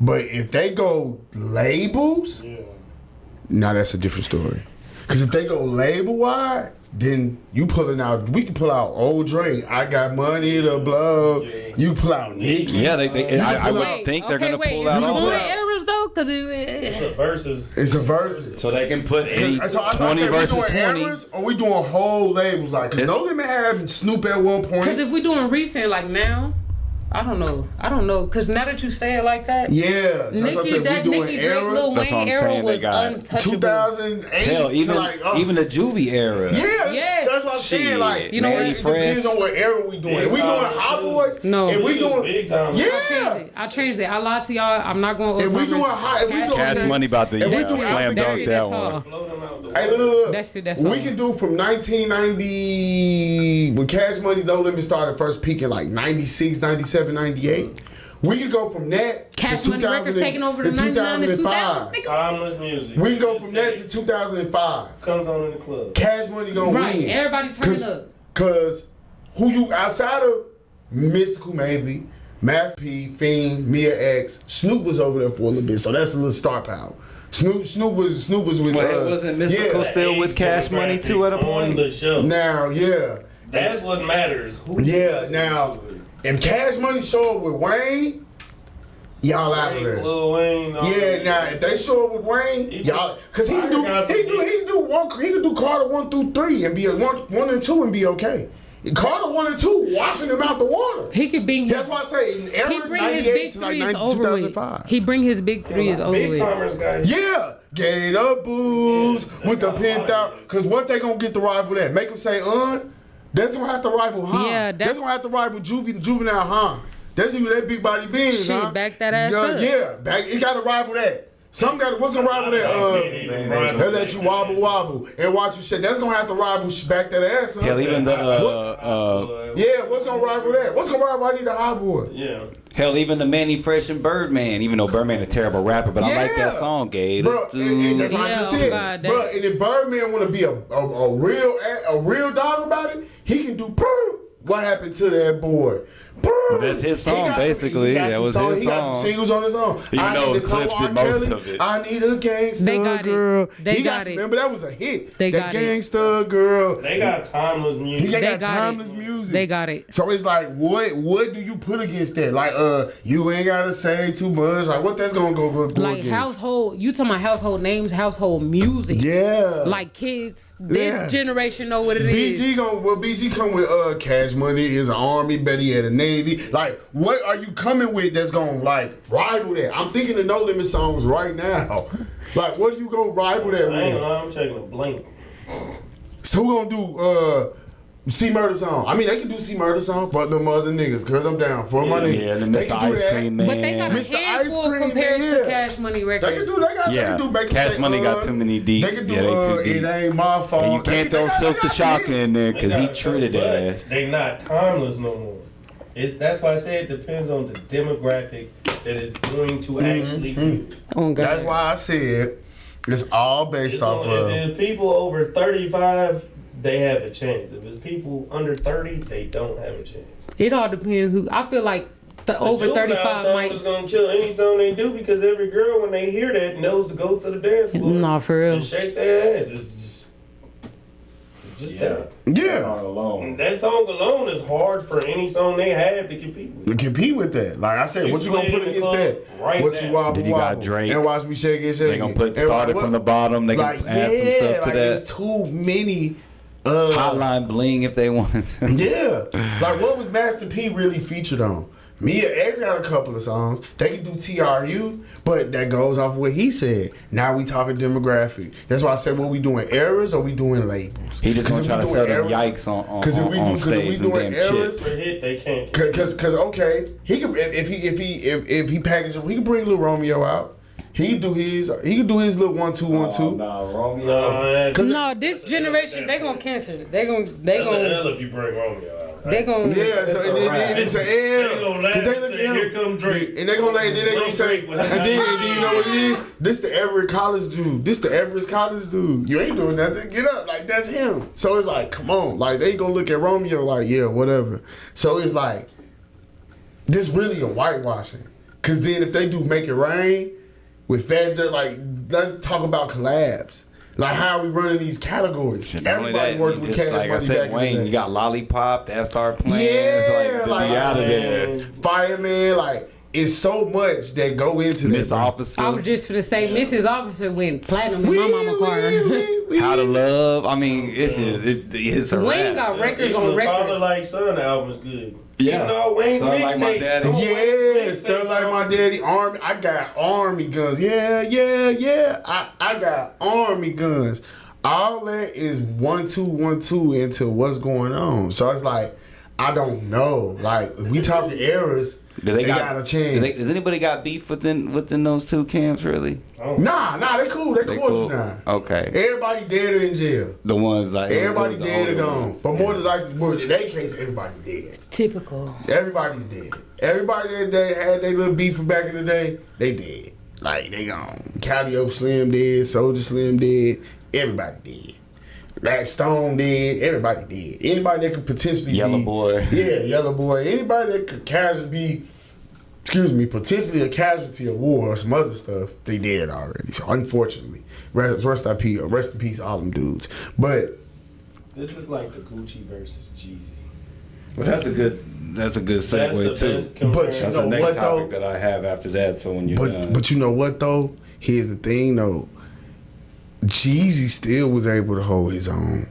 But if they go labels, Yeah. now that's a different story. Because if they go label wide, then you pulling out. We can pull out old Drake. I got money to blow. You pull out Nicki. Yeah, I would Wait, think they're okay, gonna wait, pull is out we all going that. errors though? Cause It's a versus. It's a versus. So they can put any So I 20 said, versus we doing 20. errors or we doing whole labels like? Cause No Limit had Snoop at one point. Cause if we doing recent like now, I don't know. Cause now that you say it like that, Yeah, so that's what I Nicki, said. that We doing Nicki Drake, Lil era. That's what Wayne I'm era saying, they was got untouchable. 2008. Hell, to even like, even the Juvie era. Yeah, Yes. so that's what I'm saying. Shit. Like, You know what? it depends on what era we doing. If we doing Hot Boys, No. if we We doing doing big time. yeah, I changed it. I lied to y'all. I'm not going. if we doing hot, if we doing Cash Money about to If we yeah, doing slam after dunk that, that that's one. all. Blow them out the Hey, water. look. That's we all. can do from 1990 when Cash Money No Limit started first peaking like 96, 97, 98. We could go from that Cash to Money 2000 Records taking over the 99 to 2000. Nigga. Timeless music. We can go from that to 2005. Comes on in the club. Cash Money gonna Right, win. everybody turn it up. Cause who you outside of Mystical maybe, Master P, Fiend, Mia X, Snoop was over there for a little bit, so that's a little star power. Snoop was with. But wasn't Mystical still with Cash Money too at a On point? the show. Now, yeah. That's what matters. Who Yeah, listens now, to it. if Cash Money show up with Wayne, y'all out of there. Lil Wayne, Yeah, now if they show up with Wayne, y'all, cause he can do Carter 1 through 3 and be a 1 and 2 and be okay. Carter 1 and 2 washing him out the water. He could bring. That's why I say in era 98 to like 2005. He bring his big threes over Big with. timers guy. Yeah, Gator Booze with the pin out. Cause what they gonna get the rival at? Make them say that's gonna have to rival Yeah, that's gonna have to rival Juvenile That's who that big body being. Shit, back that ass up. Yeah, it got to rival that. What's gonna rival that? They let you wobble and watch you shit. That's gonna have to rival back that ass up. Hell, even the what's gonna rival that? What's gonna rival I Need a Hot Boy? Yeah. hell, even the Manny Fresh and Birdman. Even though Birdman a terrible rapper, but I like that song, Gator. Bro, and that's what I just said. Bro, and if Birdman wanna be a real dog about it, he can do what happened to that boy. Well, that's his song, basically. That was his song. He got some singles on his own. Even though Clips did most of it. I need a gangsta girl. They got it. Remember, that was a hit. They that got gangsta girl. They got timeless music. They got timeless music. They got it. So it's like, what do you put against that? Like, you ain't gotta say too much. Like, what that's gonna go like against? Household. You talking about household names, household music. Yeah. Like kids, this generation know what it is. BG come with Cash Money is an army, Betty at a Navy. Like, what are you coming with that's gonna like rival that? I'm thinking of No Limit songs right now. Like, what are you gonna rival that with? I'm checking a Blink. So who gonna do C Murder song? I mean, they can do C Murder song, fuck them other niggas, cause I'm down for my niggas. Yeah, and they Mr. can do Ice that. Cream Man. But they got a Mr. handful Ice Cream, compared yeah. to Cash Money They records. can do make them Cash say, Money got too many deep. They can do they too deep. It Ain't My Fault. And you can't throw Silk the Shocker in there because he treated that. that ass. They not timeless no more. That's why I say it depends on the demographic that is going to actually use. Oh, God. That's why I said it's all based off of. If people over 35, they have a chance. If it's people under 30, they don't have a chance. It all depends who. I feel like the over 35 song might. is gonna kill any song they do because every girl when they hear that knows to go to the dance floor. Nah, for real. And shake their ass. It's just that. Yeah. And that song alone is hard for any song they have to compete with. To compete with that. Like I said, They what you gonna play put in the against club that? right What now. you wobble Then you got wobble. Drake. And watch me shake it, shake it. They gonna put And Started what- from the bottom. They can like, add some stuff to like that. It's too many. Hotline Bling if they wanted to. Yeah. Like what was Master P really featured on? Mia X got a couple of songs. They can do TRU, but that goes off of what he said. Now we talking demographic. That's why I said, what we doing eras or we doing labels? He just gonna try to sell them eras- yikes on if stage. we Them doing damn eras, chips. For a hit, they can't compete. Cause okay, he could if he packaged, he could bring Lil Romeo out. He could do his little 1 2 1 2. Nah, Romeo. No, this generation they gonna cancel it. They That's an gonna L if you bring Romeo out. they gonna. Yeah, so it's an L. They gonna laugh 'Cause they and look say, at him. "Here come Drake." And they gonna then they gonna Blame say, Drake and with then you know what it is? This the average college dude. This the average college dude. You ain't doing nothing. Get up, like that's him. So it's like, come on, like they gonna look at Romeo like, yeah, whatever. So it's like, this really a whitewashing. Cause then if they do Make It Rain with Fat Dirt, like let's talk about collabs. Like how are we running these categories? Shit, not only Everybody that, worked you with just, Cash like I Money said, back in the Wayne, day. you got Lollipop that start playing. Yeah, It's like, like, be out of there. Fireman, like it's so much that go into Miss that. Officer. I was just gonna say, Mrs. Officer went platinum in my mama car. How to Love. I mean, it's just, it's a Wayne rap. got records Even on the Father records. Like Son album is good. Yeah. Even all Wayne's Started Like My mixtapes. Daddy. Yeah, stuff like my daddy army. I got army guns. Yeah. I got army guns. All that is 1 2 1 2 into what's going on. So it's like I don't know. Like if we talking eras, they got a chance. Does anybody got beef within those two camps? Really? Nah, they cool. They cool now. Okay. Everybody dead or in jail. The ones like Everybody those dead or older gone. ones. But more than likely, in their case, everybody's dead. Typical. Everybody's dead. Everybody that had their little beef from back in the day, they dead. Like, they gone. Calliope Slim dead, Soldier Slim dead, everybody dead. Black Stone dead, everybody dead. Anybody that could potentially Yellow be... Boy. Yeah, Yellow Boy. Anybody that could potentially a casualty of war or some other stuff, they dead already. So, unfortunately, rest in peace, all them dudes. But... This is like the Gucci versus Jeezy. Well, that's a good segue too. But you That's know the next what topic though? that I have after that. So when you're done. But you know what though? Here's the thing though. Jeezy still was able to hold his own.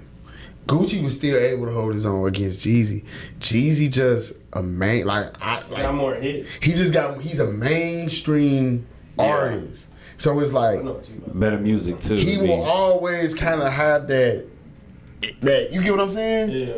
Gucci was still able to hold his own against Jeezy. Jeezy just a main Got more hits. He's a mainstream artist. So it's like better music too. he will always kind of have that you get what I'm saying? Yeah.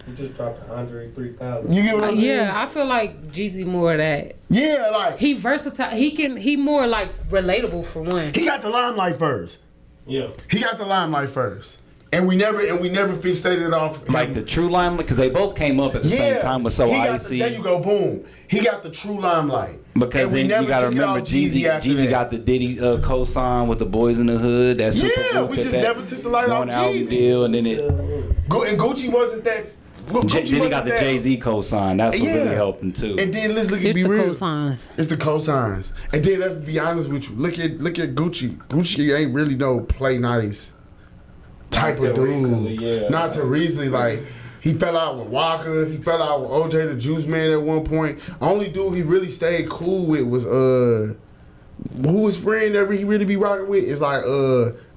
He just dropped 103,000. You get what I'm saying? Yeah, I feel like Jeezy more of that. Yeah, like He versatile. He more like relatable for one. he got the limelight first. Yeah. He got the limelight first. And we never fixated off like the true limelight because they both came up at the same time with So Icy. There you go, boom. He got the true limelight. Because then you gotta remember Jeezy got the Diddy co-sign with the Boys in the Hood. That super group we that just never took the light off album Jeezy. deal, and then And Gucci wasn't that. then he got the Jay-Z co-sign. That's what really helped him too. And then let's It's be the real. cosigns. It's the cosigns. And then let's be honest with you. Look at Gucci. Gucci ain't really no play nice type of dude. Recently, Not till recently, like he fell out with Walker. He fell out with OJ the Juice Man at one point. Only dude he really stayed cool with was who his friend that he really be rocking with is like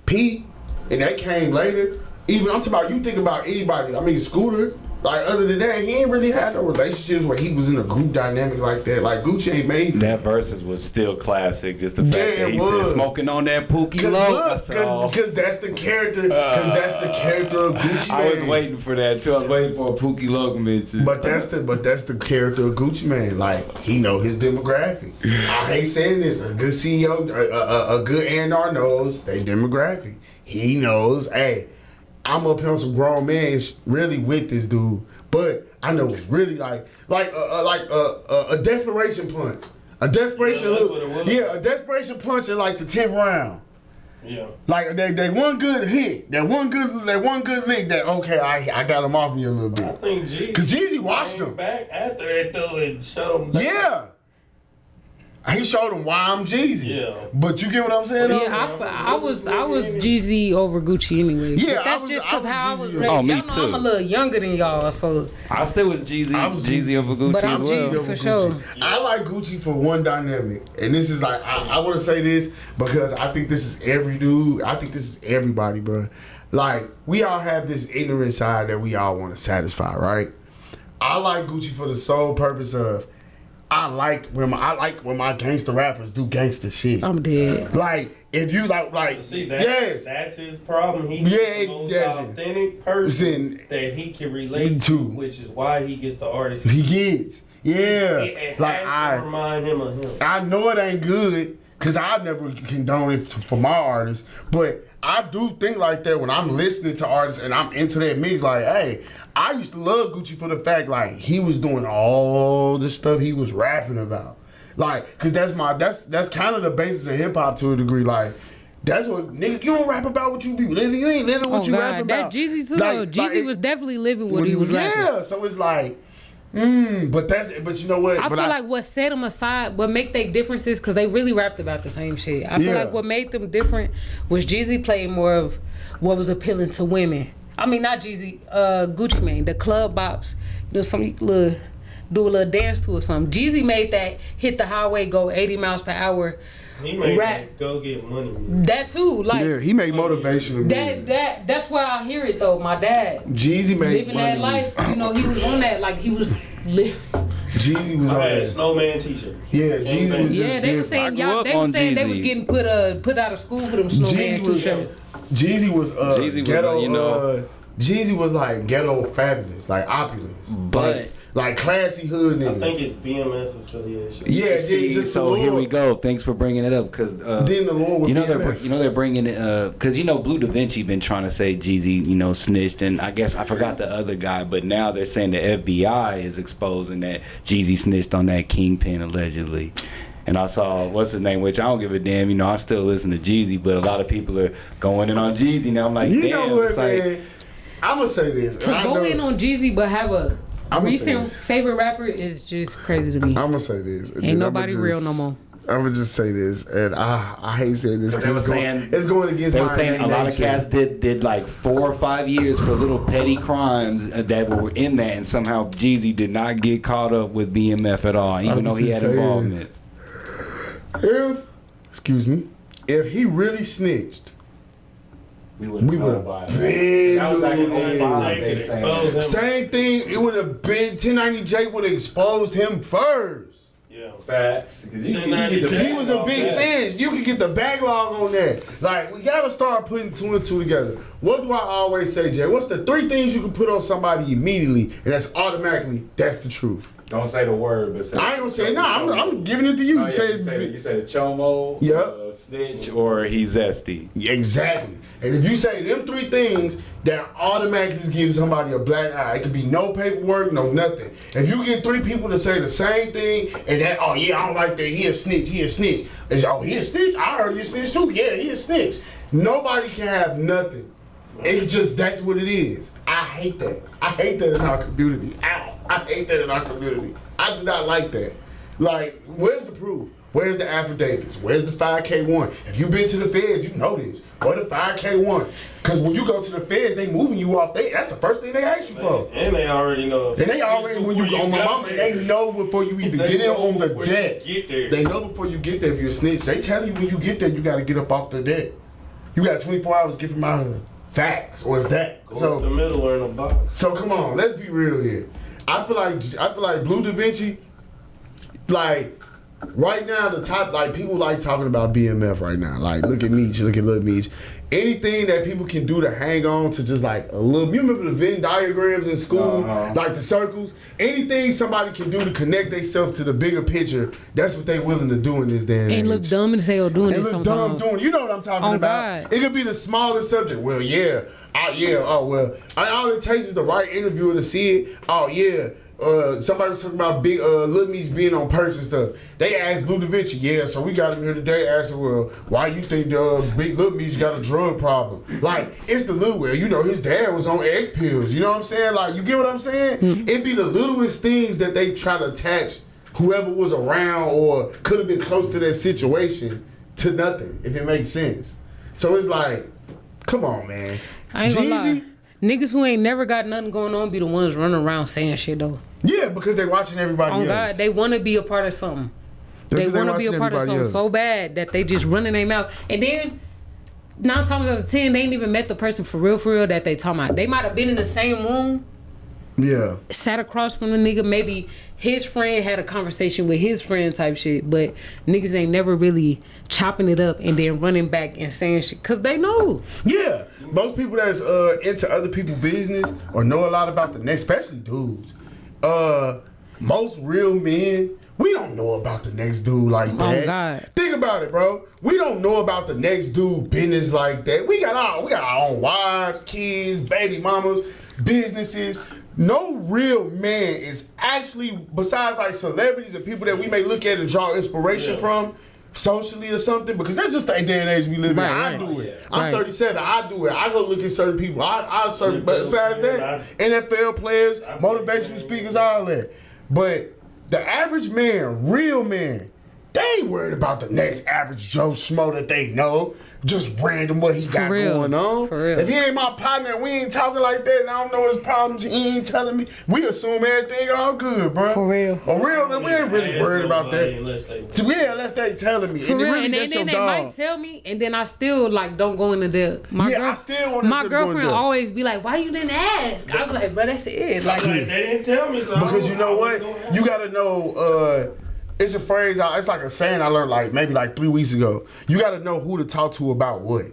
P, and that came later. Even I'm talking about you think about anybody. I mean Scooter. Like other than that, he ain't really had no relationships where he was in a group dynamic like that. Like Gucci ain't made that verses was still classic. Just the fact that he said smoking on that Pookie low. Because that's the character. Because that's the character of Gucci Mane. I was waiting for that too. I was waiting for a Pookie low mention. But that's the character of Gucci Mane. Like he know his demographic. I hate saying this. A good CEO, a good A&R knows they demographic. He knows. Hey, I'm up here on some grown men really with this dude, but I know it's really like a desperation punch, a desperation a desperation punch in like the 10th round. Yeah, like they one good hit, that one good lick. That okay, I got him off me a little bit. I think Jeezy, because Jeezy watched him back after that though and showed him. Yeah. He showed him why I'm Jeezy. Yeah. But you get what I'm saying? Yeah, I was Jeezy over Gucci anyway. Yeah, but that's just because how I was raised. Oh, me y'all know too. I'm a little younger than y'all, so. I still was Jeezy. I was Jeezy over Gucci But I'm as well. Jeezy for sure. I like Gucci for one dynamic, and this is like I want to say this because I think this is every dude. I think this is everybody, bro. Like we all have this ignorant side that we all want to satisfy, right? I like Gucci for the sole purpose of I like when my gangster rappers do gangster shit. I'm dead. Like if you like See, yes. that's his problem. He's Yeah, the most that's it. authentic person that he can relate to, which is why he gets the artist he gets. Yeah, it like has to remind him of him. I know it ain't good because I never condone it for my artists, but I do think like that when I'm listening to artists and I'm into that mix. Like, hey, I used to love Gucci for the fact like he was doing all the stuff he was rapping about, like, cause that's kind of the basis of hip hop to a degree. Like, that's what nigga you don't rap about what you be living. You ain't living what you rap about. That Jeezy too. Like, Jeezy was definitely living what he was rapping. Yeah, so it's like. But you know what? I feel like what set them aside, what make they differences, because they really rapped about the same shit. I feel like what made them different was Jeezy played more of what was appealing to women. I mean, not Jeezy, Gucci Mane, the club bops, you know, some little do a little dance to or something. Jeezy made that hit the highway, go 80 miles per hour. He made rap. that go get money. That too, like yeah, he made motivational music. That's where I hear it though. My dad Jeezy made living that life, you know, he was on that, like he was Jeezy was on I had that. snowman t-shirt. Yeah, Jeezy was yeah, they were saying they was getting put out of school with them snowman t-shirts. Jeezy was Jeezy ghetto, was, you know, Jeezy was like ghetto fabulous, like opulence, but like classy hood nigga. I think it's BMF affiliation. Yeah, see, just so here we go. Thanks for bringing it up, because then the Lord would they're bringing it because Blue Da Vinci been trying to say Jeezy snitched, and I guess I forgot the other guy, but now they're saying the FBI is exposing that Jeezy snitched on that Kingpin allegedly. And I saw what's his name, which I don't give a damn. I still listen to Jeezy, but a lot of people are going in on Jeezy now. I'm like, you damn. know what, it's man? I'm gonna say this To go in on Jeezy but have a recent favorite rapper is just crazy to me. I'm gonna say this. Ain't nobody real no more. I'm gonna just say this, and I hate saying this. They were saying it's going against. They were my saying a lot of nature. cats did like 4 or 5 years for little petty crimes that were in that, and somehow Jeezy did not get caught up with BMF at all, even though he had involvement. If he really snitched, we would have been. That was back in 05, they saying. Same thing. It would have been 1090J would have exposed him first. Yeah. Facts. Because he was a big fish. You can get the backlog on that. Like, we got to start putting 2 and 2 together. What do I always say, Jay? What's the 3 things you can put on somebody immediately, and that's automatically, that's the truth? Don't say the word, but say I ain't gonna say it. No, I'm giving it to you. Oh, yeah, you say the chomo, snitch, or he's zesty. Yeah, exactly. And if you say them 3 things, that automatically gives somebody a black eye. It could be no paperwork, no nothing. If you get 3 people to say the same thing, and that, oh yeah, I don't like that, he a snitch, he a snitch. It's, oh, he a snitch? I heard he a snitch too. Yeah, he a snitch. Nobody can have nothing. It's just, that's what it is. I hate that. I hate that in our community. Ow. I hate that in our community. I do not like that. Like, where's the proof? Where's the affidavits? Where's the 5K1? If you've been to the feds, you know this. Or the 5K1. Because when you go to the feds, they moving you off. That's the first thing they ask you for. And they already know. And they already, when you go on my mama, they know before you even get in on the deck. They know before you get there if you're a snitch. They tell you when you get there, you got to get up off the deck. You got 24 hours to get from out here. Facts. Or is that? So the middle or in the box. So come on, let's be real here. I feel like Blue Da Vinci, like right now the top, like people like talking about BMF right now. Like look at Meech, look at Lil Meech. Anything that people can do to hang on to just like a little, you remember the Venn diagrams in school, like the circles? Anything somebody can do to connect themselves to the bigger picture, that's what they willing to do in this day and age. And look dumb as hell doing it sometimes. Look dumb doing it. You know what I'm talking about. God. It could be the smallest subject. Well, yeah. All it takes is the right interviewer to see it. Oh, yeah. Somebody was talking about big Lil Meech being on perks and stuff. They asked Blue Da Vinci, yeah, so we got him here today. Asked him, well, why you think big Lil Meech got a drug problem? Like, it's the little, well, you know, his dad was on X pills. You know what I'm saying? Like, you get what I'm saying? It be the littlest things that they try to attach whoever was around or could have been close to that situation to nothing, if it makes sense. So it's like, come on, man. I ain't gonna lie. Niggas who ain't never got nothing going on be the ones running around saying shit though. Yeah, because they watching everybody else. Oh God, they want to be a part of something. They want to be a part of something so bad that they just running their mouth. And then 9 times out of 10, they ain't even met the person for real that they talking about. They might have been in the same room. Yeah. Sat across from the nigga. Maybe his friend had a conversation with his friend type shit. But niggas ain't never really chopping it up and then running back and saying shit. Because they know. Yeah. Most people that's into other people's business or know a lot about the next, especially dudes. Most real men, we don't know about the next dude like that. Oh God. Think about it, bro. We don't know about the next dude business like that. We got our own wives, kids, baby mamas, businesses. No real man is actually, besides like celebrities and people that we may look at and draw inspiration from socially or something, because that's just the day and age we live in. I do it. I'm 37. I do it. I go look at certain people. I certain, but besides that, NFL players, motivational speakers, all that. But the average man, real man, they ain't worried about the next average Joe Schmo that they know. Just random what he got going on. For real. If he ain't my partner and we ain't talking like that and I don't know his problems, he ain't telling me, we assume everything all good, bro. For real. For real, we ain't really worried about that. Unless they telling me. For and real, really, and then they might tell me, and then I still like don't go into the. I still want to. My girlfriend always be like, "Why you didn't ask?" I be like, "Bro, that's it." Like they didn't tell me so. Because you know what, you gotta know. It's a phrase. It's like a saying I learned like maybe like 3 weeks ago. You gotta know who to talk to about what.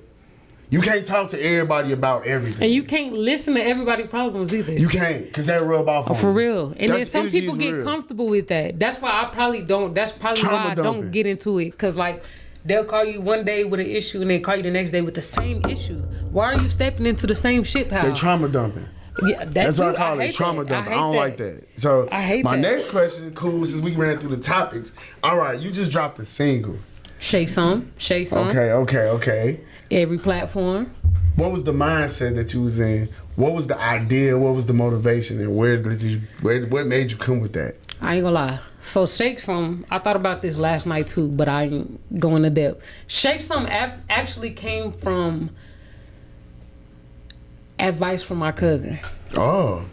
You can't talk to everybody about everything. And you can't listen to everybody's problems either. You can't, because that rub off on for you. real. And then some people get comfortable with that. That's why I probably don't. That's probably why I don't get into it. Because, like, they'll call you one day with an issue and then call you the next day with the same issue. Why are you stepping into the same shit pile? They trauma dumping. Yeah, that's what I call it, trauma dumping. I don't like that. So, my next question, cool, since we ran through the topics. All right, you just dropped a single. Shake Some. Okay. Every platform. What was the mindset that you was in? What was the idea? What was the motivation? And what made you come with that? I ain't gonna lie. So Shake Some, I thought about this last night too, but I ain't going to depth. Shake Some actually came from advice from my cousin. Oh.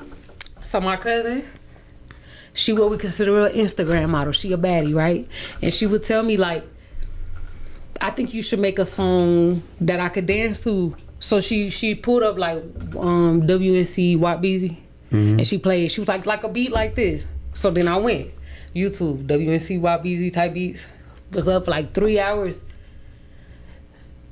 So my cousin, she what we consider an Instagram model. She a baddie, right? And she would tell me like, I think you should make a song that I could dance to. So she pulled up like WNC Watt Beezy, and she played. She was like a beat like this. So then I went YouTube WNC Watt Beezy type beats. Was up for like 3 hours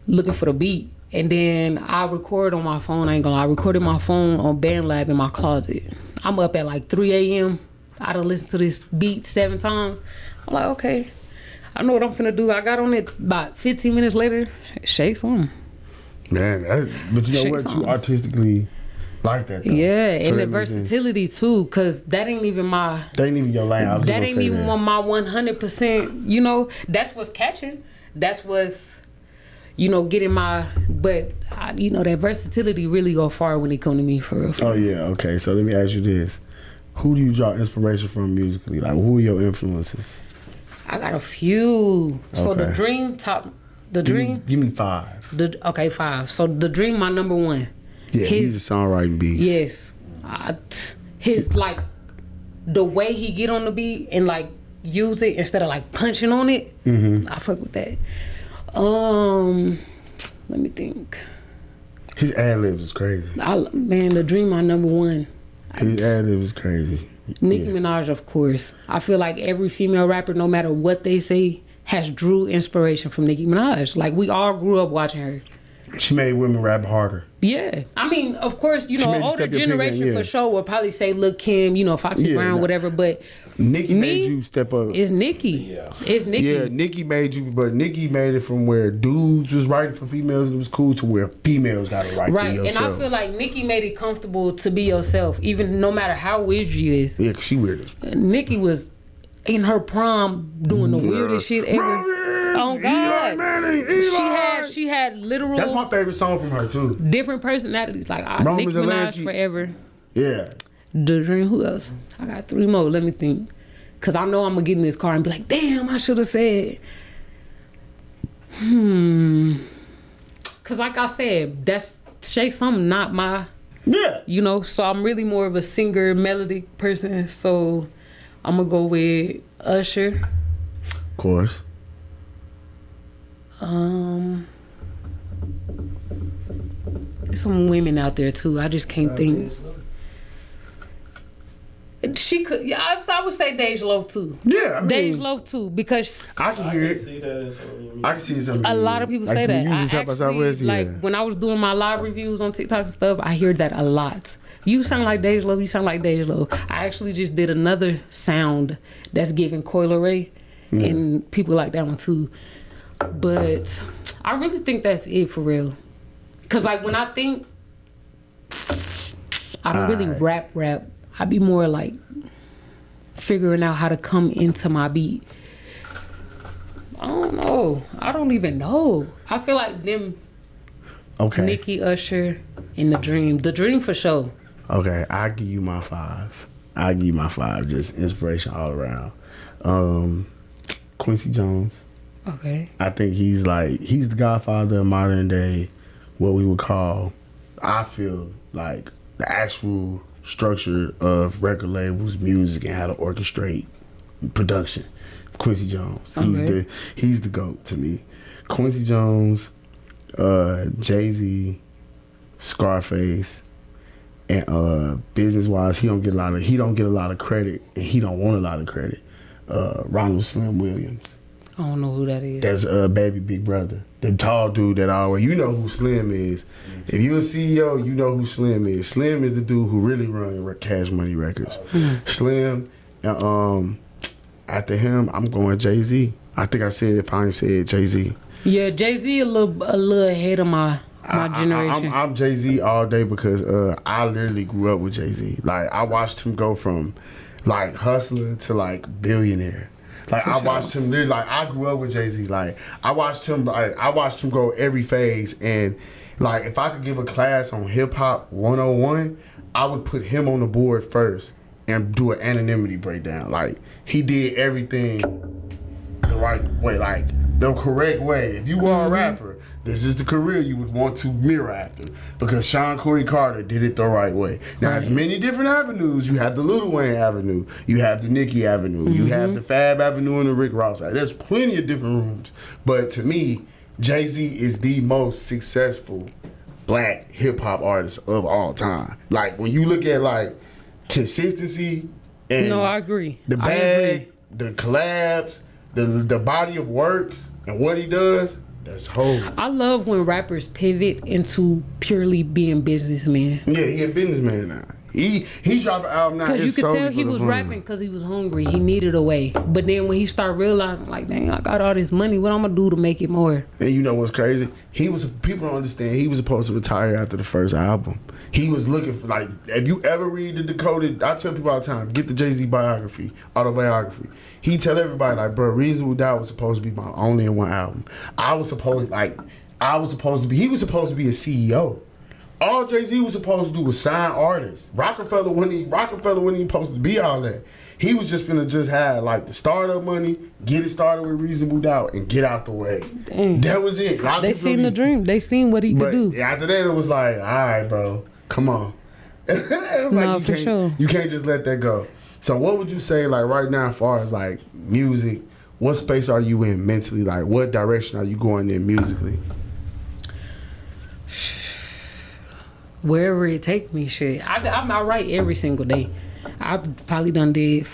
looking for the beat, and then I record on my phone. I ain't gonna lie, I recorded my phone on BandLab in my closet. I'm up at like 3 a.m. I done listened to this beat 7 times. I'm like, okay, I know what I'm finna do. I got on it about 15 minutes later. Shake Some. Man, but you know Shake what? Some. You artistically like that, though. Yeah, So and that the makes sense. versatility too, cause that ain't even my. That ain't even your lane. I was That gonna ain't say even that. my 100%. You know, that's what's catching. That's what's, you know, getting my. But you know, that versatility really go far when it come to me for real. Oh yeah, okay. So let me ask you this: who do you draw inspiration from musically? Like, who are your influences? I got a few. So the Okay. Dream the Dream. Give me 5. Okay, 5. So the Dream, my number 1. Yeah, he's a songwriting beast. Yes, his like the way he get on the beat and like use it instead of like punching on it. I fuck with that. Let me think. His ad libs is crazy. Man, the Dream, my number 1. His ad libs is crazy. Nicki Minaj, of course. I feel like every female rapper, no matter what they say, has drew inspiration from Nicki Minaj. Like we all grew up watching her. She made women rap harder. Yeah, I mean, of course, you She know, made you older step your pig generation in, yeah. for sure will probably say Lil' Kim, you know, Foxy Yeah, Brown, nah. whatever. But Nicki Me? made you step up. it's Nicki. Yeah. It's Nicki. Yeah, Nicki made you, but Nicki made it from where dudes was writing for females and it was cool to where females got to write Right, for and yourself. I feel like Nicki made it comfortable to be yourself, even no matter how weird you is. Yeah, 'cause she weird as Nicki was in her prom doing the weirdest shit ever. Robin, Oh God, Eli Manning, Eli. she had literal That's my favorite song from her too. different personalities. Like Roman Nicki Minaj Zelensky. forever. Yeah. The Dream. Who else? I got 3 more. Let me think. Cause I know I'm gonna get in this car and be like, damn, I should have said. Cause like I said, that's Shake Some, not my. Yeah. You know, so I'm really more of a singer, melodic person. So I'm gonna go with Usher. Of course. There's some women out there too. I just can't think. She could. Yeah, I would say Dej Loaf too. Yeah, I mean, Dej Loaf too, because I can I hear can it. see that in some of your I can see something. a lot of people like say the that. music I South by actually, Southwest, yeah. like when I was doing my live reviews on TikTok and stuff, I hear that a lot. You sound like Dej Loaf. You sound like Dej Loaf. I actually just did another sound that's giving Coil Ray, and people like that one too. But I really think that's it for real. Cause like when I think, I don't really rap. I be more like figuring out how to come into my beat. I don't know. I don't even know. I feel like them Okay. Nicki, Usher, and The Dream. The Dream for sure. Okay, I give you my 5. I give you my 5. Just inspiration all around. Quincy Jones. Okay. I think he's the godfather of modern day, what we would call, I feel like, the actual structure of record labels, music, and how to orchestrate production. Quincy Jones. Okay. He's the GOAT to me. Quincy Jones, Jay-Z, Scarface, and business wise, he don't get a lot of credit, and he don't want a lot of credit. Ronald Slim Williams. I don't know who that is. That's Baby Big Brother. The tall dude that always, you know who Slim is. If you a CEO, you know who Slim is. Slim is the dude who really run Cash Money Records. Slim, and after him, I'm going Jay-Z. I think I finally said Jay-Z. Yeah, Jay-Z a little ahead of my generation. I'm Jay-Z all day because I literally grew up with Jay-Z. Like, I watched him go from like hustler to like billionaire. Like, I watched him literally, like, I grew up with Jay-Z. Like, I watched him go every phase. And like, if I could give a class on hip hop 101, I would put him on the board first and do an anonymity breakdown. Like, he did everything the right way, like the correct way. If you are a rapper, this is the career you would want to mirror after, because Sean Corey Carter did it the right way. Now, there's many different avenues. You have the Lil Wayne Avenue, you have the Nicki Avenue, you have the Fab Avenue and the Rick Ross side. There's plenty of different rooms, but to me, Jay-Z is the most successful black hip-hop artist of all time. Like, when you look at, like, consistency and No, I agree. the I bag, agree. the collabs, the body of works, and what he does, that's whole. I love when rappers pivot into purely being businessmen. Yeah, he a businessman now. He dropped an album now. Because you it's could solely tell for he the was money. rapping because he was hungry. He needed a way. But then when he started realizing, like, dang, I got all this money. What I'm going to do to make it more? And you know what's crazy? People don't understand. He was supposed to retire after the first album. He was looking for, like, if you ever read the Decoded, I tell people all the time, get the Jay-Z biography, autobiography. He tell everybody, like, bro, Reasonable Doubt was supposed to be my only in one album. He was supposed to be a CEO. All Jay-Z was supposed to do was sign artists. Rockefeller wasn't even supposed to be all that. He was just finna just have, like, the startup money, get it started with Reasonable Doubt, and get out the way. Dang. That was it. They seen the dream. They seen what he could do. After that, it was like, all right, bro, come on. It was No, like, for sure. You can't just let that go. So what would you say, like, right now, as far as, like, music, what space are you in mentally? Like, what direction are you going in musically? Wherever it take me, shit. I write every single day. I've probably done did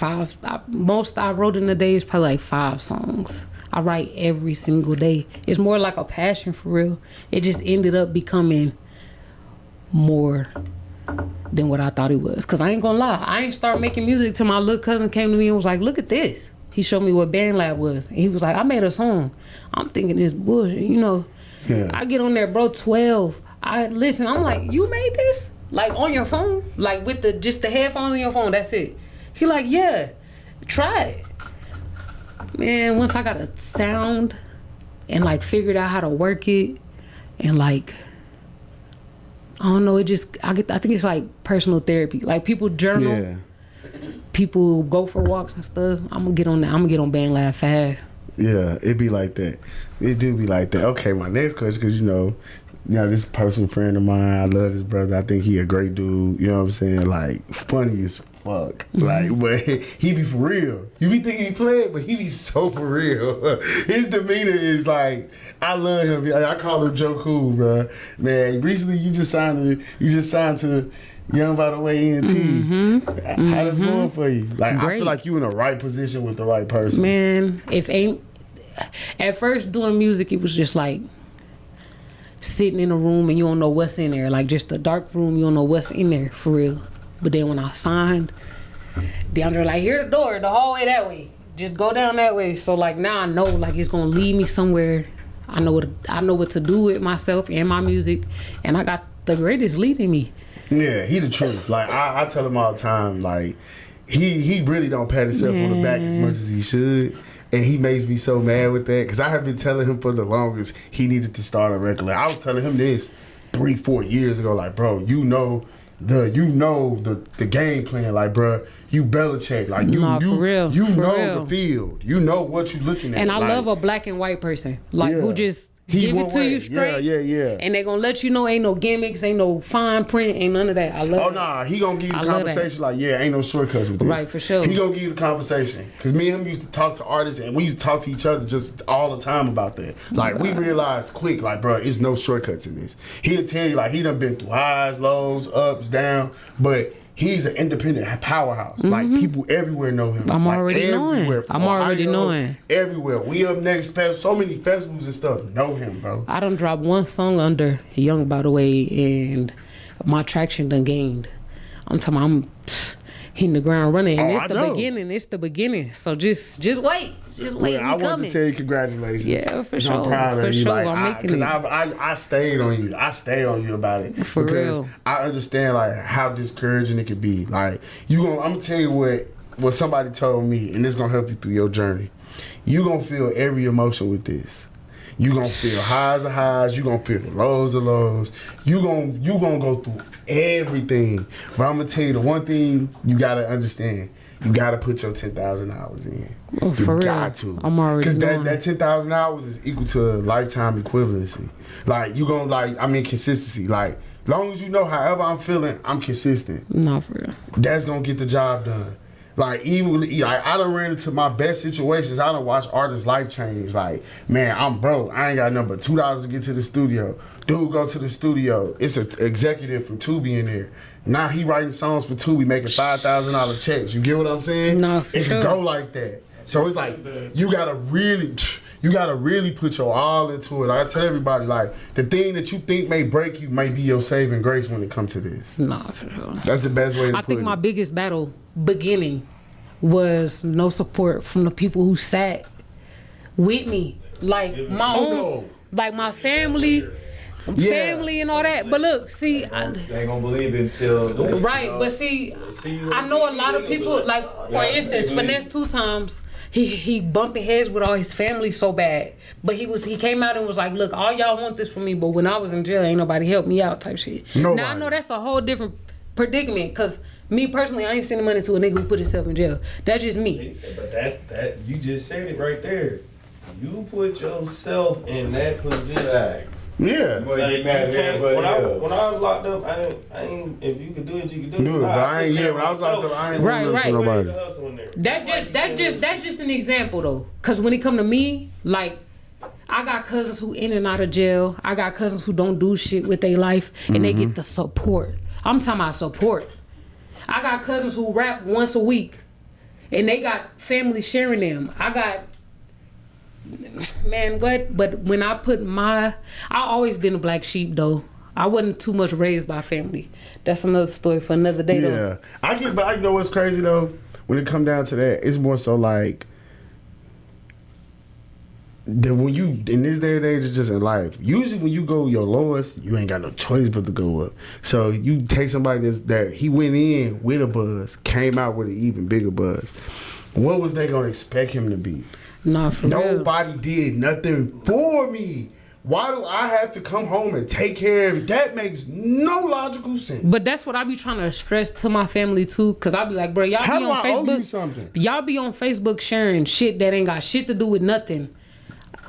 most I wrote in a day is probably like 5 songs. I write every single day. It's more like a passion for real. It just ended up becoming more than what I thought it was. Cause I ain't gonna lie, I ain't start making music till my little cousin came to me and was like, look at this. He showed me what BandLab was. And he was like, I made a song. I'm thinking this bullshit, you know. Yeah. I get on there, bro, 12. I listen, I'm like, you made this? Like on your phone? Like with just the headphones on your phone, that's it. He like, yeah, try it. Man, once I got a sound and like figured out how to work it and like, I don't know, I think it's like personal therapy. Like people journal, Yeah. people go for walks and stuff. I'm gonna get on that. I'm gonna get on BandLab fast. Yeah, it be like that. It do be like that. Okay, my next question, because you know, this person friend of mine, I love this brother. I think he a great dude. You know what I'm saying? Like, funny as fuck. Like, but he be for real. You be thinking he playing, but he be so for real. His demeanor is like, I love him. I call him Joe Cool, bro. Man, recently you just signed to Young by the Way ENT. How that's going for you? Like, I Great. feel like you in the right position with the right person. Man, at first doing music, it was just like sitting in a room and you don't know what's in there. Like just a dark room, you don't know what's in there for real. But then when I signed, down there like, here the door, the hallway that way. Just go down that way. So like now I know like it's gonna lead me somewhere. I know what to do with myself and my music, and I got the greatest leading me. Yeah, he the truth. Like I tell him all the time, like he really don't pat himself on the back as much as he should. And he makes me so mad with that, because I have been telling him for the longest he needed to start a record. Like, I was telling him this 3-4 years ago, like, bro, you know the game plan, like, bro, you Belichick, like you Nah, for real. you For know real. the field, you know what you looking at. And I like, love a black and white person, like Yeah. who just He give one it to way. you straight. Yeah. And they gonna let you know ain't no gimmicks, ain't no fine print, ain't none of that. I love Oh it. nah, he gonna give you I the love that. conversation like, yeah, ain't no shortcuts with this. Right, for sure. He gonna give you the conversation. Cause me and him used to talk to artists and we used to talk to each other just all the time about that. Like we realized quick, like, bro, it's no shortcuts in this. He'll tell you like he done been through highs, lows, ups, down, but he's an independent powerhouse. Like people everywhere know him. I'm Like, already knowing. everywhere, from I'm already Ohio, knowing. Everywhere. We Up Next Fest, so many festivals and stuff know him, bro. I done dropped one song under Young by the Way, and my traction done gained. I'm talking, I'm hitting the ground running, and Oh, it's I the know. beginning. It's the beginning. So just wait, Well, we I want coming. to tell you congratulations. Yeah, for I'm sure. proud of For you. sure. Like, I'm making it. I stayed on you. I stayed on you about it. For because real. I understand like how discouraging it could be. Like I'm gonna tell you what somebody told me, and it's gonna help you through your journey. You gonna feel every emotion with this. You gonna feel highs of highs. You gonna feel the lows of lows. You gonna go through everything. But I'm gonna tell you the one thing you gotta understand. You gotta put your 10,000 hours in. Oh, for you real. got to. I'm already because knowing. that 10,000 hours is equal to a lifetime equivalency. Like you gonna consistency. Like long as you know, however I'm feeling, I'm consistent. No, for real. That's gonna get the job done. Like even I done ran into my best situations. I done watched artists' life change. Like, man, I'm broke. I ain't got nothing but $2 to get to the studio. Dude go to the studio. It's an executive from Tubi in there. Now he writing songs for Tubi, making $5,000 checks. You get what I'm saying? No, for it sure. can go like that. So it's like you gotta really put your all into it. I tell everybody, like, the thing that you think may break you may be your saving grace when it comes to this. Nah, for sure. That's the best way to I put think it. my biggest battle beginning was no support from the people who sat with me. Like my own, like my family and all that. But look, see, they ain't gonna believe it until right. But see, I know a lot of people. Like for instance, Finesse 2 times. He bumping heads with all his family so bad. But he came out and was like, look, all y'all want this from me, but when I was in jail, ain't nobody helped me out type shit. Nobody. Now I know that's a whole different predicament, because me personally, I ain't sending money to a nigga who put himself in jail. That's just me. But that you just said it right there. You put yourself in that position. Yeah. Like, when I was locked up, I ain't. If you could do it, you could do it. Dude, but I ain't here. When I was locked up, I ain't Right, doing right. nobody. That's just an example though. Cause when it come to me, like, I got cousins who in and out of jail. I got cousins who don't do shit with their life and they get the support. I'm talking about support. I got cousins who rap once a week and they got family sharing them. I got, man, what? But when I always been a black sheep though. I wasn't too much raised by family. That's another story for another day though. Yeah. But I know what's crazy though? When it come down to that, it's more so like, when you, in this day and age, it's just in life. Usually when you go your lowest, you ain't got no choice but to go up. So you take somebody that he went in with a buzz, came out with an even bigger buzz. What was they gonna expect him to be? Nah, for real. Nobody did nothing for me. Why do I have to come home and take care of it? That makes no logical sense. But that's what I be trying to stress to my family too, cause I be like, bro, y'all How be do on I owe you Facebook. something? Y'all be on Facebook sharing shit that ain't got shit to do with nothing.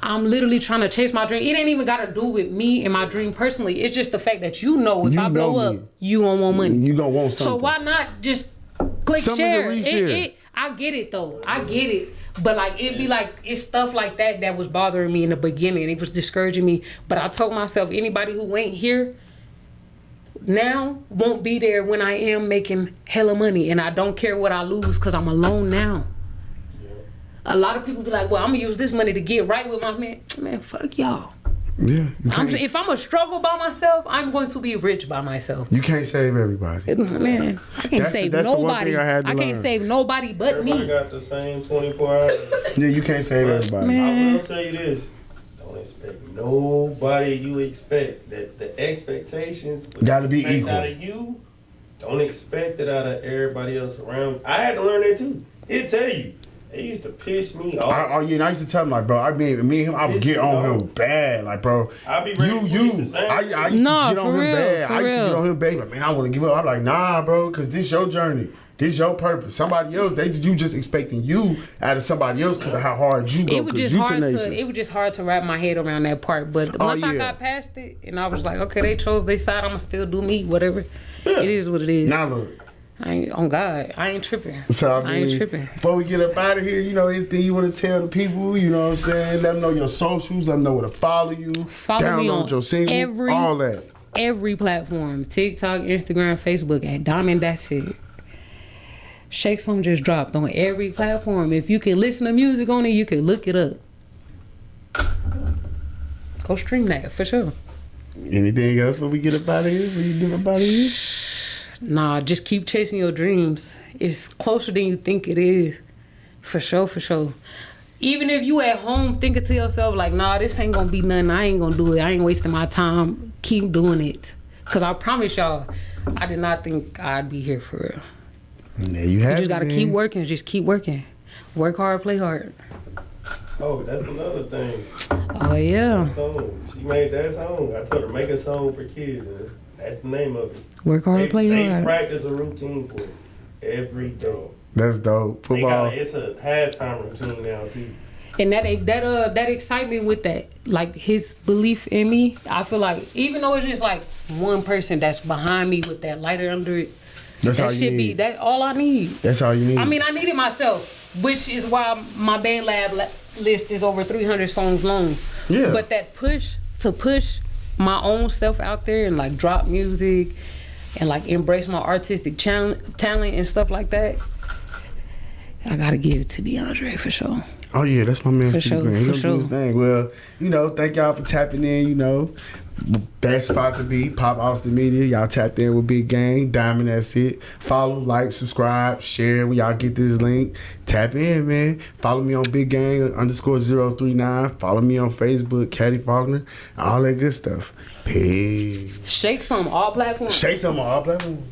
I'm literally trying to chase my dream. It ain't even got to do with me and my dream personally. It's just the fact that if I blow up, you gonna want money. You gonna want something. So why not just click Something's share? a reshare. I get it though. I get it. But like it be like it's stuff like that was bothering me in the beginning. It was discouraging me. But I told myself anybody who ain't here now won't be there when I am making hella money, and I don't care what I lose because I'm alone now. A lot of people be like, well, I'm gonna use this money to get right with my man. Man, fuck y'all. Yeah. If I'm a struggle by myself, I'm going to be rich by myself. You can't save everybody. Man, I can't save that's the one nobody. thing I had to can't learn. save nobody but Everybody me. got the same 24 hours. Yeah, you can't save everybody. Man. I will tell you this. Don't expect nobody you expect. That the expectations Gotta be expect equal. out of you. Don't expect it out of everybody else around. I had to learn that too. He'll tell you. It used to piss me off. I used to tell him, like, bro, me and him, I would get on him bad. Like, bro, I be ready to do the same. I used to No, get on for him real, bad. for I used to real. get on him bad. But man, I want to give up. I'm like, nah, bro, because this your journey. This your purpose. Somebody else, you just expecting you out of somebody else because of how hard you go. It was just hard to wrap my head around that part. But once I got past it, and I was like, okay, they chose their side. I'm gonna still do me, whatever. Yeah. It is what it is. Now look. I ain't on God. I ain't tripping. So I ain't tripping. Before we get up out of here, anything you want to tell the people, you know what I'm saying? Let them know your socials, let them know where to follow you, Follow me on your single, all that. Every platform. TikTok, Instagram, Facebook at Diamond Dassit. Shake Some just dropped on every platform. If you can listen to music on it, you can look it up. Go stream that for sure. Anything else before we get up out of here? Before you get up out of here? Nah, just keep chasing your dreams. It's closer than you think it is. For sure, for sure. Even if you at home thinking to yourself like, nah, this ain't gonna be nothing. I ain't gonna do it. I ain't wasting my time. Keep doing it. Because I promise y'all, I did not think I'd be here for real. Yeah, you have You just gotta keep working. Just keep working. Work hard, play hard. Oh, that's another thing. Oh yeah. That song. She made that song. I told her make a song for kids. And that's the name of it. Work hard, play They hard. practice a routine for it every day. That's dope. They Football. it's a halftime routine now too. And that excitement with that, like his belief in me, I feel like even though it's just like one person that's behind me with that lighter under it, That's all that you should need. be that all I need. That's all you need. I mean, I need it myself, which is why my band lab list is over 300 songs long. Yeah. But that push my own stuff out there and like drop music and like embrace my artistic talent and stuff like that, I gotta give it to DeAndre for sure. Oh yeah, that's my man. For 50 sure, grand. He for gonna sure. do his thing. Well, thank y'all for tapping in. Best spot to be, Pop Austin Media. Y'all tapped in with Big Gang, Diamond. That's it. Follow, like, subscribe, share when y'all get this link. Tap in, man. Follow me on Big Gang _039. Follow me on Facebook, Caddy Faulkner, all that good stuff. Peace. Shake some all platforms. Shake some on all platforms.